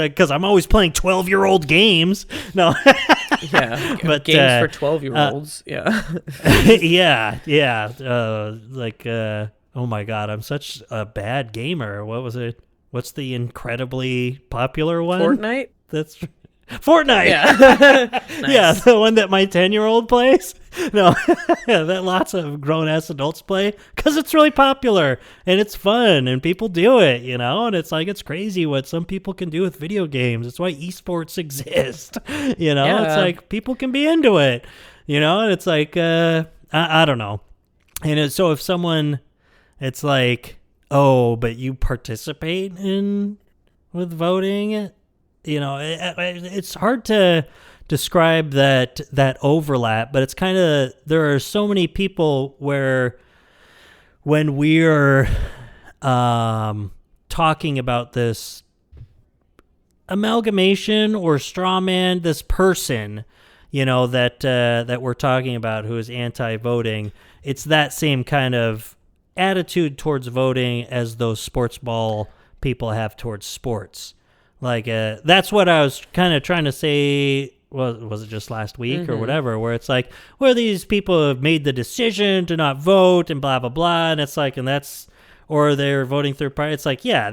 because I'm always playing 12-year-old games. No. Yeah, but games for 12-year-olds. Oh my God, I'm such a bad gamer. What was it? What's the incredibly popular one? Fortnite? That's Fortnite. Yeah. Nice. Yeah, the one that my 10-year-old plays. No, that lots of grown-ass adults play because it's really popular and it's fun and people do it, you know? And it's like, it's crazy what some people can do with video games. It's why esports exist, you know? Yeah. It's like people can be into it, you know? And it's like, I don't know. And so if someone, it's like, oh, but you participate with voting, you know, it's hard to describe that overlap, but it's kind of, there are so many people where when we're talking about this amalgamation or straw man, this person, you know, that we're talking about who is anti-voting, it's that same kind of attitude towards voting as those sports ball people have towards sports. Like, that's what I was kind of trying to say, was it just last week or whatever, where it's like, where these people have made the decision to not vote and blah, blah, blah, and it's like, or they're voting third party. It's like, yeah,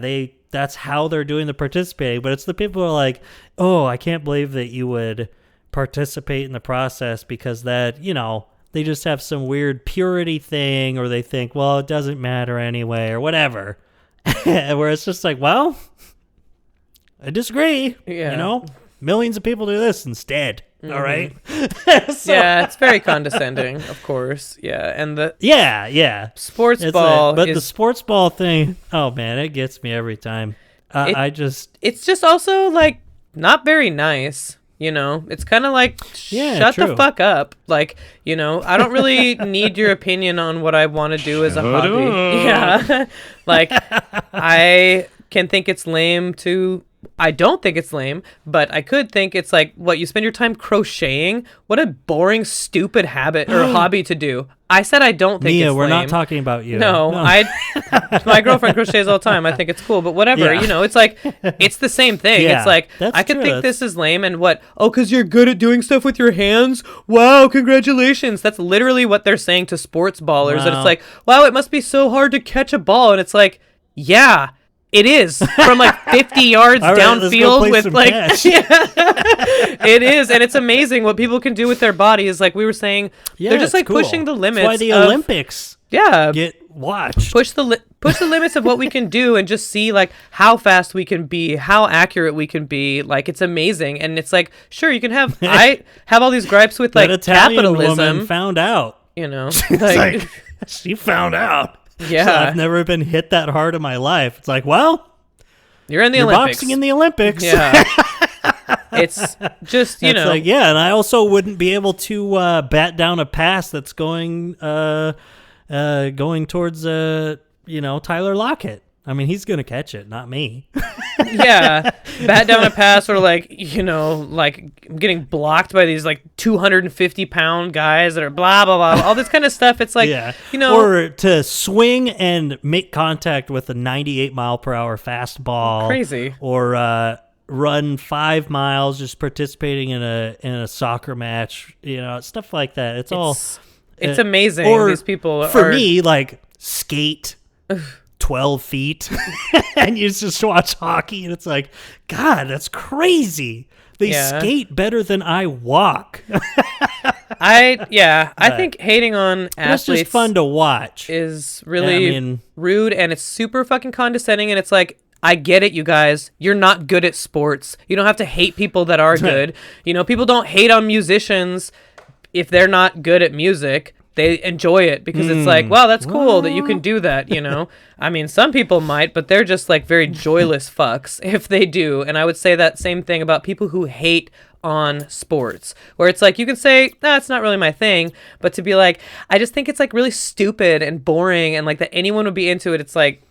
that's how they're doing the participating, but it's the people who are like, oh, I can't believe that you would participate in the process because that, you know, they just have some weird purity thing, or they think, well, it doesn't matter anyway, or whatever. Where it's just like, well, I disagree. Yeah. You know, millions of people do this instead. All right. Yeah, it's very condescending, of course. Yeah, and the sports It's ball, but the sports ball thing, oh man, it gets me every time. It's just also like not very nice. You know, it's kind of like, shut the fuck up. Like, you know, I don't really need your opinion on what I want to do as a hobby. Yeah. Like, I can think it's lame to... I don't think it's lame, but I could think it's like, what, you spend your time crocheting? What a boring, stupid habit or hobby to do. I said I don't think Mia, it's we're lame. not talking about you. No. My girlfriend crochets all the time. I think it's cool, but whatever. Yeah. You know, it's like, it's the same thing. Yeah, it's like, that's I could true. think this is lame and what? Oh, because you're good at doing stuff with your hands? Wow, congratulations. That's literally what they're saying to sports ballers. And Wow. it's like, wow, it must be so hard to catch a ball. And it's like, yeah. It is from like 50 yards All right, let's go downfield play with some like catch. it is, and it's amazing what people can do with their bodies. Like we were saying, Yeah, they're just it's like cool. pushing the That's limits. why the of, Olympics get watched. push the limits of what we can do, and just see like how fast we can be, how accurate we can be. Like it's amazing, and it's like sure you can have. I have all these gripes with like that Italian capitalism. woman found out. You know, Like, she found out. Yeah. So I've never been hit that hard in my life. It's like, well, you're in the you're Olympics. boxing in the Olympics. Yeah. It's just, you It's know. like, yeah, and I also wouldn't be able to bat down a pass that's going towards Tyler Lockett. I mean, he's gonna catch it, not me. Yeah, bat down a pass, or like getting blocked by these like 250-pound guys that are blah blah blah, all this kind of stuff. It's like, or to swing and make contact with a 98-mile-per-hour fastball, crazy, or run 5 miles just participating in a soccer match, stuff like that. It's amazing. Or these people for me, like skate 12 feet and you just watch hockey and it's like, God, that's crazy. They skate better than I walk. I think hating on athletes, it's just fun to watch, is really rude, and it's super fucking condescending, and it's like, I get it, you guys. You're not good at sports. You don't have to hate people that are good. People don't hate on musicians if they're not good at music. They enjoy it because it's like, wow, that's cool that you can do that, I mean, some people might, but they're just like very joyless fucks if they do. And I would say that same thing about people who hate on sports, where it's like, you can say, it's not really my thing, but to be like, I just think it's like really stupid and boring and like that anyone would be into it. It's like,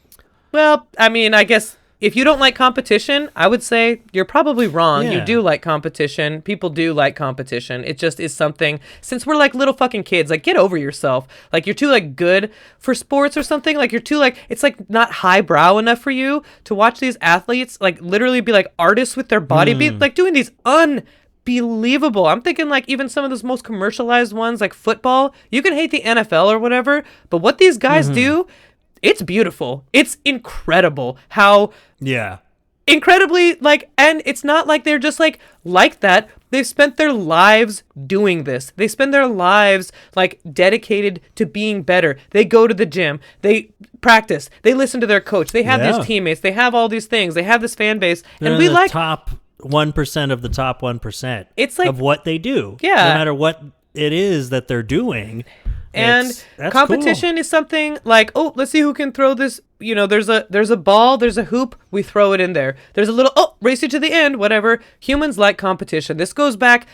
well, I mean, I guess if you don't like competition, I would say you're probably wrong. Yeah. You do like competition. People do like competition. It just is something, since we're like little fucking kids, like get over yourself. Like you're too like good for sports or something. Like you're too like, it's like not highbrow enough for you to watch these athletes like literally be like artists with their body, be like doing these unbelievable. I'm thinking like even some of those most commercialized ones like football, you can hate the NFL or whatever, but what these guys do, it's beautiful. It's incredible how incredibly like, and it's not like they're just like that. They've spent their lives doing this. They spend their lives like dedicated to being better. They go to the gym. They practice. They listen to their coach. They have these teammates. They have all these things. They have this fan base. They're and we the like top 1% of the top 1%. It's like of what they do. Yeah. No matter what it is that they're doing. And that's competition cool. is something like, oh, let's see who can throw this. There's a ball, there's a hoop, we throw it in there. There's a little, race it to the end, whatever. Humans like competition. This goes back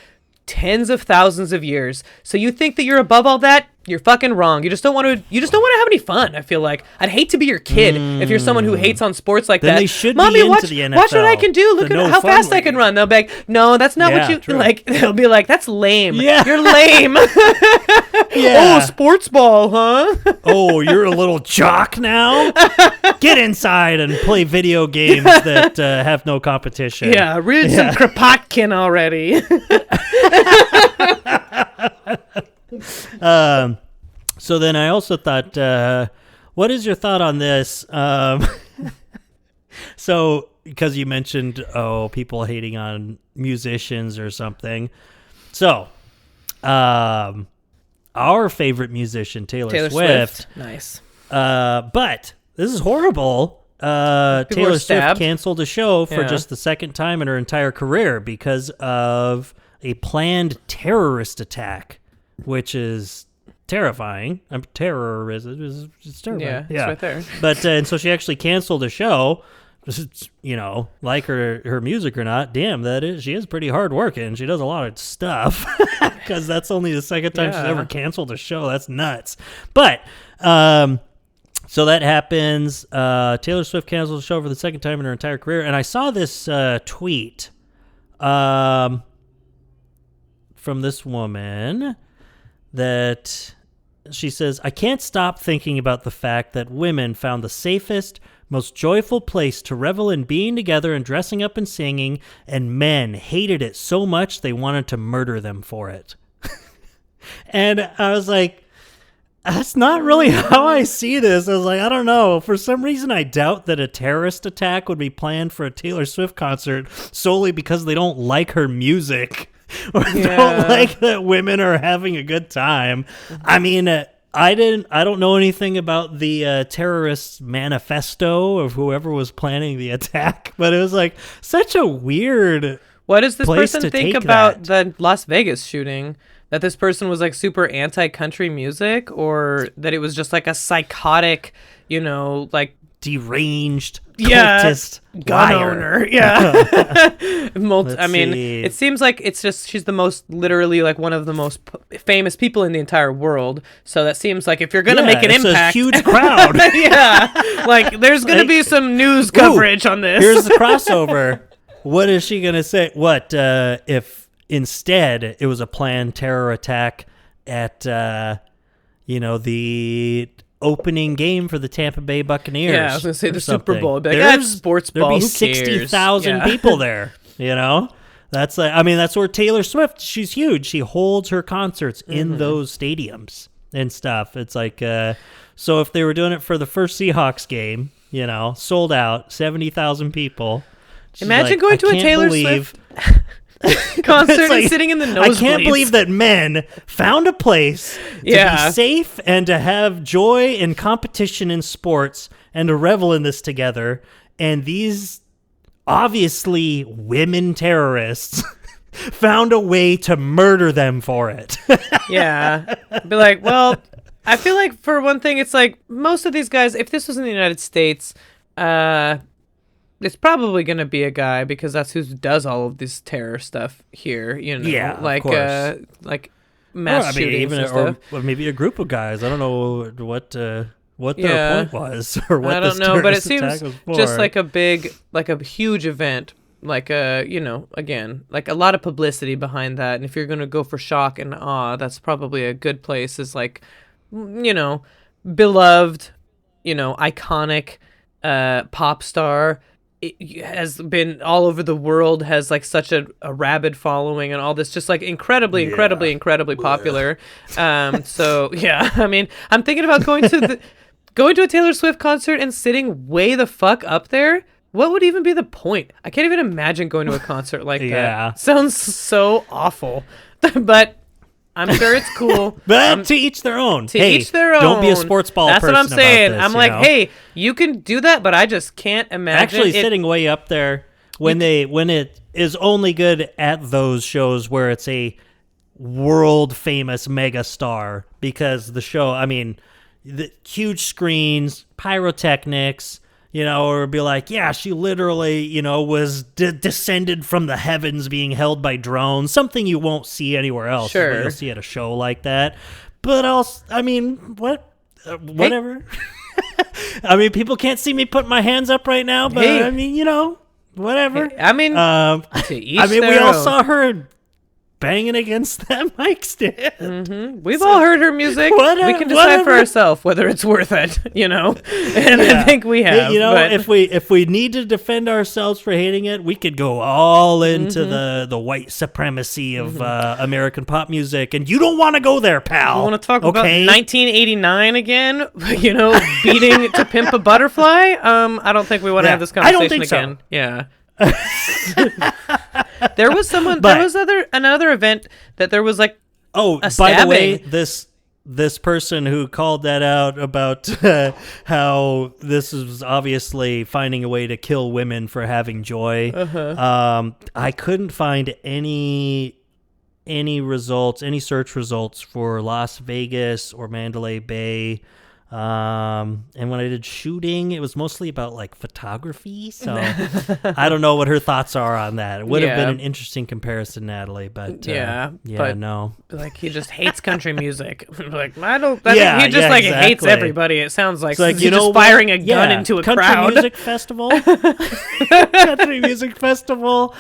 tens of thousands of years. So you think that you're above all that? You're fucking wrong. You just don't want to have any fun. I feel like I'd hate to be your kid if you're someone who hates on sports like then that. They should Mommy, be watch, into the NFL, watch what I can do. Look at how fast I can run. They'll be like, no, that's not what you true. like. They'll be like, that's lame. Yeah. You're lame. Yeah. Oh, sports ball, huh? Oh, you're a little jock now? Get inside and play video games that have no competition. Yeah, read some Kropotkin already. So then I also thought, what is your thought on this? So, because you mentioned, people hating on musicians or something. So, our favorite musician, Taylor Swift. Nice. But this is horrible. Taylor Swift canceled a show for just the second time in her entire career because of a planned terrorist attack, which is terrifying. Terrorism is terrifying. Yeah, it's right there. But and so she actually canceled the show. Like her music or not, damn, she is pretty hard working. She does a lot of stuff because that's only the second time she's ever canceled a show. That's nuts. But so that happens. Taylor Swift cancels the show for the second time in her entire career. And I saw this tweet from this woman that she says, "I can't stop thinking about the fact that women found the safest, most joyful place to revel in being together and dressing up and singing, and men hated it so much they wanted to murder them for it." And I was like, that's not really how I see this. I was like, I don't know. For some reason, I doubt that a terrorist attack would be planned for a Taylor Swift concert solely because they don't like her music or don't like that women are having a good time. I mean, I don't know anything about the terrorist manifesto of whoever was planning the attack, but it was like such a weird. What does this place person to think take about that. the Las Vegas shooting? That this person was like super anti-country music, or that it was just like a psychotic, like deranged cultist gun liar. owner. Yeah. I mean, see. it seems like it's just she's the most literally like one of the most famous people in the entire world. So that seems like if you're gonna make an it's impact, a huge crowd. yeah, like there's gonna be some news coverage on this. Here's the crossover. What is she gonna say? What if instead it was a planned terror attack at the opening game for the Tampa Bay Buccaneers? Yeah, I was gonna say the Super something. Bowl. Like, that's Sportsball. There'd be Who 60,000 cares? people there. That's that's where Taylor Swift. She's huge. She holds her concerts in those stadiums and stuff. It's like so if they were doing it for the first Seahawks game, sold out, 70,000 people. Imagine going to a Taylor Swift concert and sitting in the nosebleeds. I can't believe that men found a place to be safe and to have joy and competition in sports and to revel in this together. And these obviously women terrorists found a way to murder them for it. Yeah. Be like, well, I feel like for one thing, it's like most of these guys, if this was in the United States, it's probably going to be a guy because that's who does all of this terror stuff here, Yeah, like of course. like mass shootings and stuff. Or maybe a group of guys. I don't know what their point was or what I don't this know, but it terrorist attack seems was for. just like a huge event, like again, like a lot of publicity behind that. And if you're going to go for shock and awe, that's probably a good place is like, beloved, iconic pop star. It has been all over the world, has like such a rabid following and all this, just like incredibly popular. So yeah, I mean, I'm thinking about going to a Taylor Swift concert and sitting way the fuck up there. What would even be the point? I can't even imagine going to a concert like that. Sounds so awful, but I'm sure it's cool. But to each their own. To each their own. Don't be a sportsball That's person what I'm saying. about this, I'm like, hey, you can do that, but I just can't imagine. Actually, sitting way up there when it is only good at those shows where it's a world famous mega star, because the show, I mean, the huge screens, pyrotechnics. Or be like, yeah, she literally, was descended from the heavens being held by drones, something you won't see anywhere else. Sure. You'll see at a show like that. But also, I mean, whatever. Hey. I mean, people can't see me putting my hands up right now, but I mean, whatever. I mean, to each we all saw her banging against that mic stand. Mm-hmm. We've all heard her music. We can decide for ourselves whether it's worth it, And I think we have. If we need to defend ourselves for hating it, we could go all into the white supremacy of American pop music, and you don't want to go there, pal. You want to talk about 1989 again? Beating To Pimp a Butterfly? I don't think we want to have this conversation I don't think again. So. Yeah. There was another event that there was like a stabbing. By the way, this person who called that out about how this is obviously finding a way to kill women for having joy. I couldn't find any any results, any search results for Las Vegas or Mandalay Bay. And when I did shooting, it was mostly about like photography. So I don't know what her thoughts are on that. It would have been an interesting comparison, Natalie, but no. Like he just hates country music. Like I think he just like hates everybody. It sounds like, like he's just firing a gun into a country crowd. Music festival. Country music festival.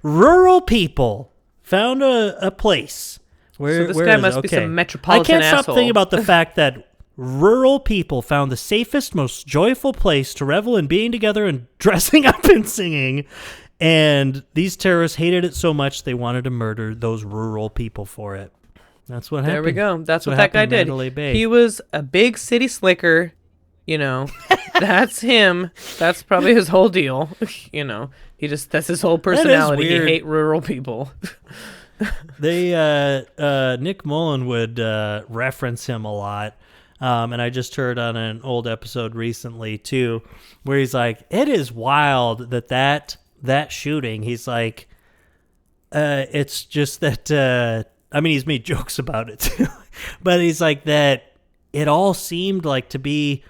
Rural people found a place. So this guy must be some metropolitan I can't asshole. stop thinking about the fact that rural people found the safest, most joyful place to revel in being together and dressing up and singing. And these terrorists hated it so much they wanted to murder those rural people for it. That's what happened. There we go. That's what that guy did. He was a big city slicker. You know, that's him. That's probably his whole deal. You know, that's his whole personality. He hate rural people. Nick Mullen would reference him a lot. And I just heard on an old episode recently too, where he's like, it is wild that shooting. He's like, it's just that, I mean, he's made jokes about it too, but he's like that it all seemed like to be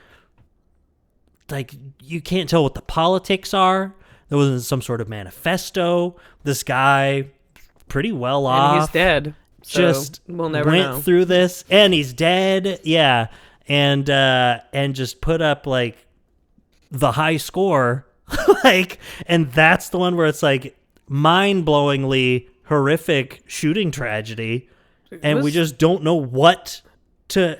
like, you can't tell what the politics are. There wasn't some sort of manifesto. This guy pretty well off. And he's dead. So just we'll never went through this, and he's dead. Yeah, and just put up like the high score, like, and that's the one where it's like mind-blowingly horrific shooting tragedy, and we just don't know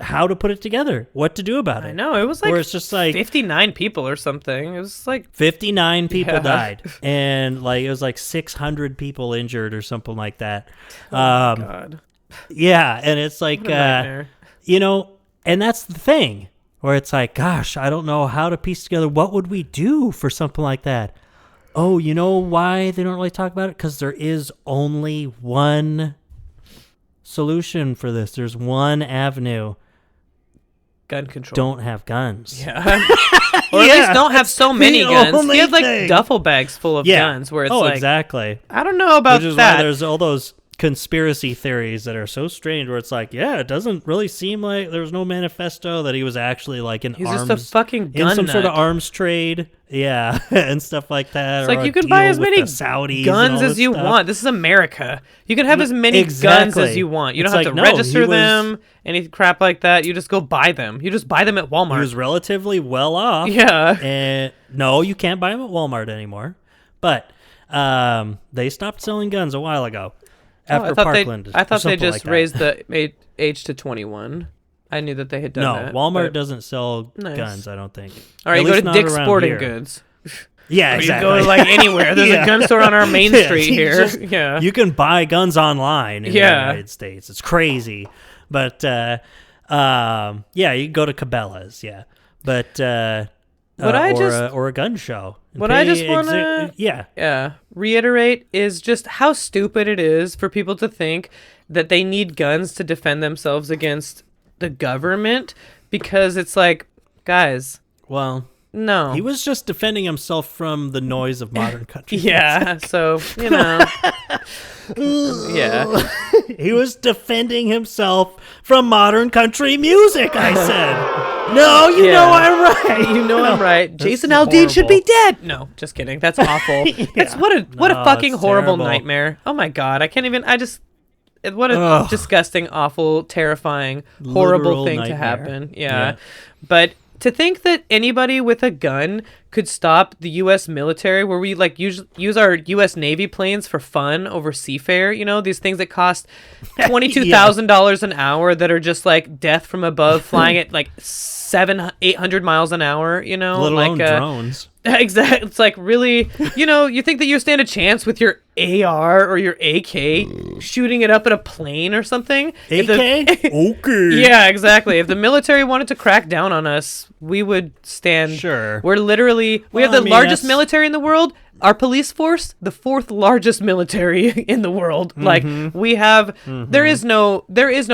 how to put it together, what to do about it. I know, it was like, where it's just like 59 people or something. It was like 59 people died, and like it was like 600 people injured or something like that. Oh my God. Yeah, and it's like you know, and that's the thing where it's like, gosh, I don't know how to piece together what would we do for something like that. Oh, you know why they don't really talk about it? Because there is only one solution for this. There's one avenue. Gun control. Don't have guns. Yeah. Or at least don't have so many guns. He had like duffel bags full of guns where it's like, exactly. I don't know about Which is that. why there's all those conspiracy theories that are so strange where it's like, yeah, it doesn't really seem like there's no manifesto that he was actually like in He's arms. just a fucking gun in some sort of nut. arms trade. Yeah. And stuff like that. It's or like a you can deal buy as with many the Saudis guns and all as you stuff. want. This is America. You can have as many guns as you want. You don't have to register them, any crap like that. You just go buy them. You just buy them at Walmart. He was relatively well off. Yeah. And no, you can't buy them at Walmart anymore. But they stopped selling guns a while ago. After Parkland. I thought they just like raised the age to 21. I knew that they had done that. No, Walmart but... doesn't sell Nice. guns, I don't think. All right, At you go least to not Dick's around Sporting here. Goods. Yeah, Or exactly. You go to like anywhere. There's a gun store on our main street you here. just- You can buy guns online in the United States. It's crazy. But, you can go to Cabela's, But, or a gun show. What I just want to reiterate is just how stupid it is for people to think that they need guns to defend themselves against the government, because it's like, guys, well, no. He was just defending himself from the noise of modern country. Yeah, so, you know. Yeah. He was defending himself from modern country music, I said. No, you know I'm right. You know I'm right. Jason Aldean should be dead. No, just kidding. That's awful. That's what a fucking horrible nightmare. Oh my God. I can't even, what a disgusting, awful, terrifying, horrible Literal thing nightmare. to happen. Yeah. But to think that anybody with a gun could stop the U.S. military, where we like use our U.S. Navy planes for fun over seafare, you know, these things that cost $22,000 an hour that are just like death from above, flying at like 700-800 miles an hour, you know, Let like alone drones. Exactly. It's like, really, you know, you think that you stand a chance with your AR or your AK shooting it up at a plane or something? AK? Okay. Yeah, exactly. If the military wanted to crack down on us, we would stand. Sure. We're literally, we have the largest military in the world. Our police force, the 4th largest military in the world. Like, we have, there is no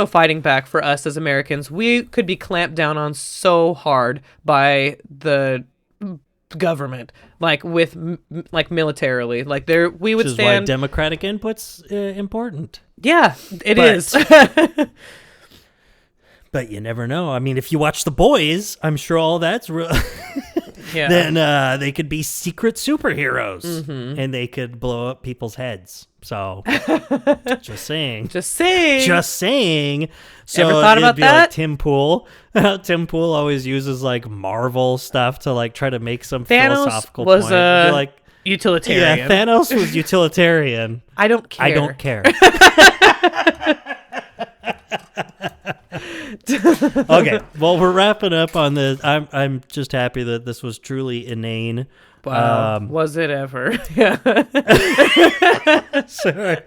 fighting back for us as Americans. We could be clamped down on so hard by the government, like with like militarily, like there we would Which is stand. why democratic input's important. Yeah, it is. But you never know. I mean, if you watch The Boys, I'm sure all that's real. Yeah. Then they could be secret superheroes, and they could blow up people's heads. So, just saying. Just saying. So ever thought it'd about be that? Like Tim Pool. Tim Pool always uses like Marvel stuff to like try to make some Thanos philosophical was point. It'd be like utilitarian. Yeah, Thanos was utilitarian. I don't care. I don't care. Okay, well, we're wrapping up on this. I'm just happy that this was truly inane. Wow. Was it ever? Yeah. Sorry.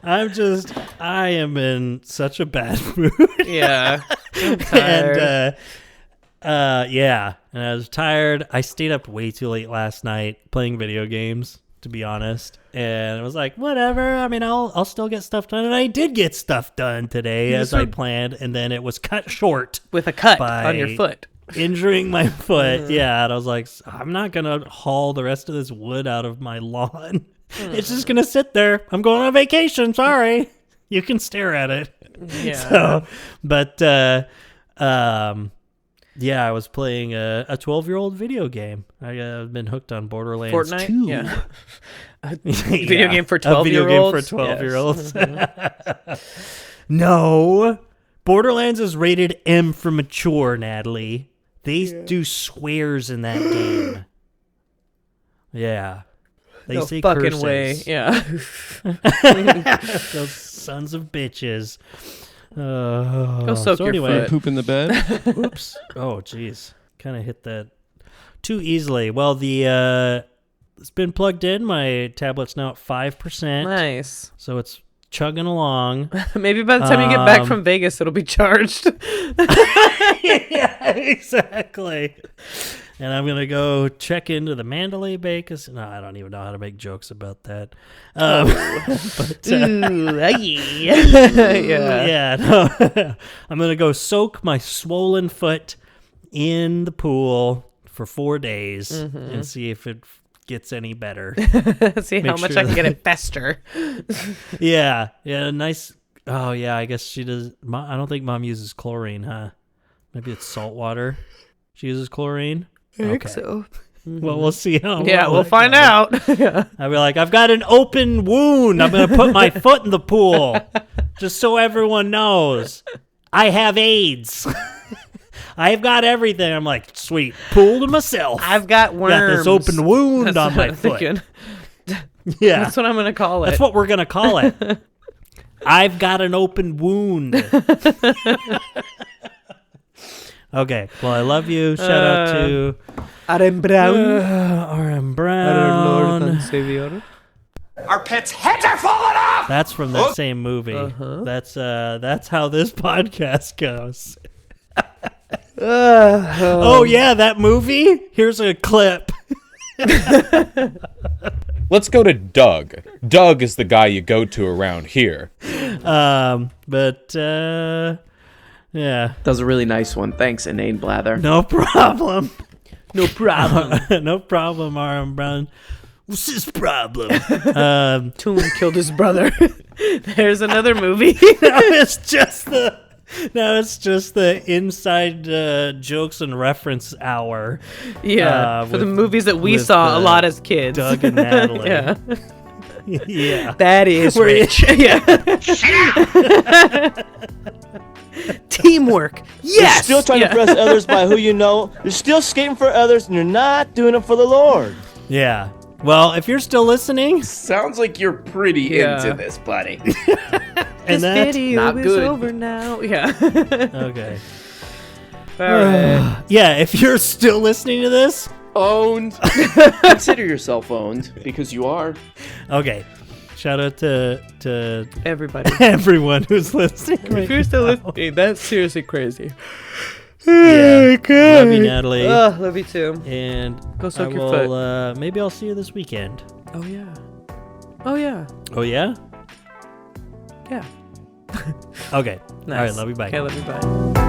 I am in such a bad mood. Yeah. I'm tired. And yeah, and I was tired. I stayed up way too late last night playing video games, to be honest. And I was like, whatever. I mean, I'll still get stuff done. And I did get stuff done today as I planned. And then it was cut short. With a cut on your foot. Injuring my foot. Yeah. And I was like, I'm not going to haul the rest of this wood out of my lawn. It's just going to sit there. I'm going on vacation. Sorry. You can stare at it. Yeah. So, but, yeah, I was playing a 12-year-old video game. I've been hooked on Borderlands Fortnite? 2. Yeah. Video game for 12-year-olds? A video game for 12-year-olds. No. Borderlands is rated M for mature, Natalie. They do swears in that game. Yeah. They no say fucking curses. way. Yeah. Those sons of bitches. Go soak your foot. Poop in the bed. Oops. Oh, jeez. Kind of hit that too easily. Well, it's been plugged in. My tablet's now at 5%. Nice. So it's chugging along. Maybe by the time you get back from Vegas, it'll be charged. Yeah, exactly. And I'm going to go check into the Mandalay Bay because I don't even know how to make jokes about that. But, yeah. No. I'm going to go soak my swollen foot in the pool for 4 days and see if it gets any better. See how much I can get it fester. Yeah. Nice. Oh, yeah, I guess she does. I don't think Mom uses chlorine, huh? Maybe it's salt water. She uses chlorine? I think so. Well, we'll see how. Yeah, we'll find out. Yeah. I'll be like, I've got an open wound. I'm going to put my foot in the pool just so everyone knows. I have AIDS. I've got everything. I'm like, sweet, pool to myself. I've got worms. Got this open wound That's on what my I'm foot. thinking. Yeah. That's what I'm going to call it. That's what we're going to call it. I've got an open wound. Okay. Well, I love you. Shout out to R.M. Brown. R.M. Brown. Our Lord and Savior. Our pets' heads are falling off! That's from that same movie. That's how this podcast goes. Oh yeah, that movie? Here's a clip. Let's go to Doug. Doug is the guy you go to around here. Yeah. That was a really nice one. Thanks, Inane Blather. No problem. No problem. No problem, R.M. Brown. What's his problem? Toon killed his brother. There's another movie. Now it's just the inside jokes and reference hour. Yeah, for the movies that we saw a lot as kids. Doug and Natalie. Yeah. Yeah. That is rich. Yeah. Teamwork. Yes. You're still trying to impress others by who you know. You're still skating for others, and you're not doing it for the Lord. Yeah. Well, if you're still listening, sounds like you're pretty into this, buddy. And this video not is good. over now. Yeah. Okay. All right. Yeah, if you're still listening to this, Owned. Consider yourself owned, because you are. okay. Shout out to Everybody. everyone who's listening. If you're still listening, that's seriously crazy. Yeah. Love you, Natalie. Love you too. And Go soak I your will, foot. Maybe I'll see you this weekend. Oh yeah. Oh yeah. Oh yeah? Yeah. Okay. Nice. All right. Love you. Bye. Okay, love you. Bye.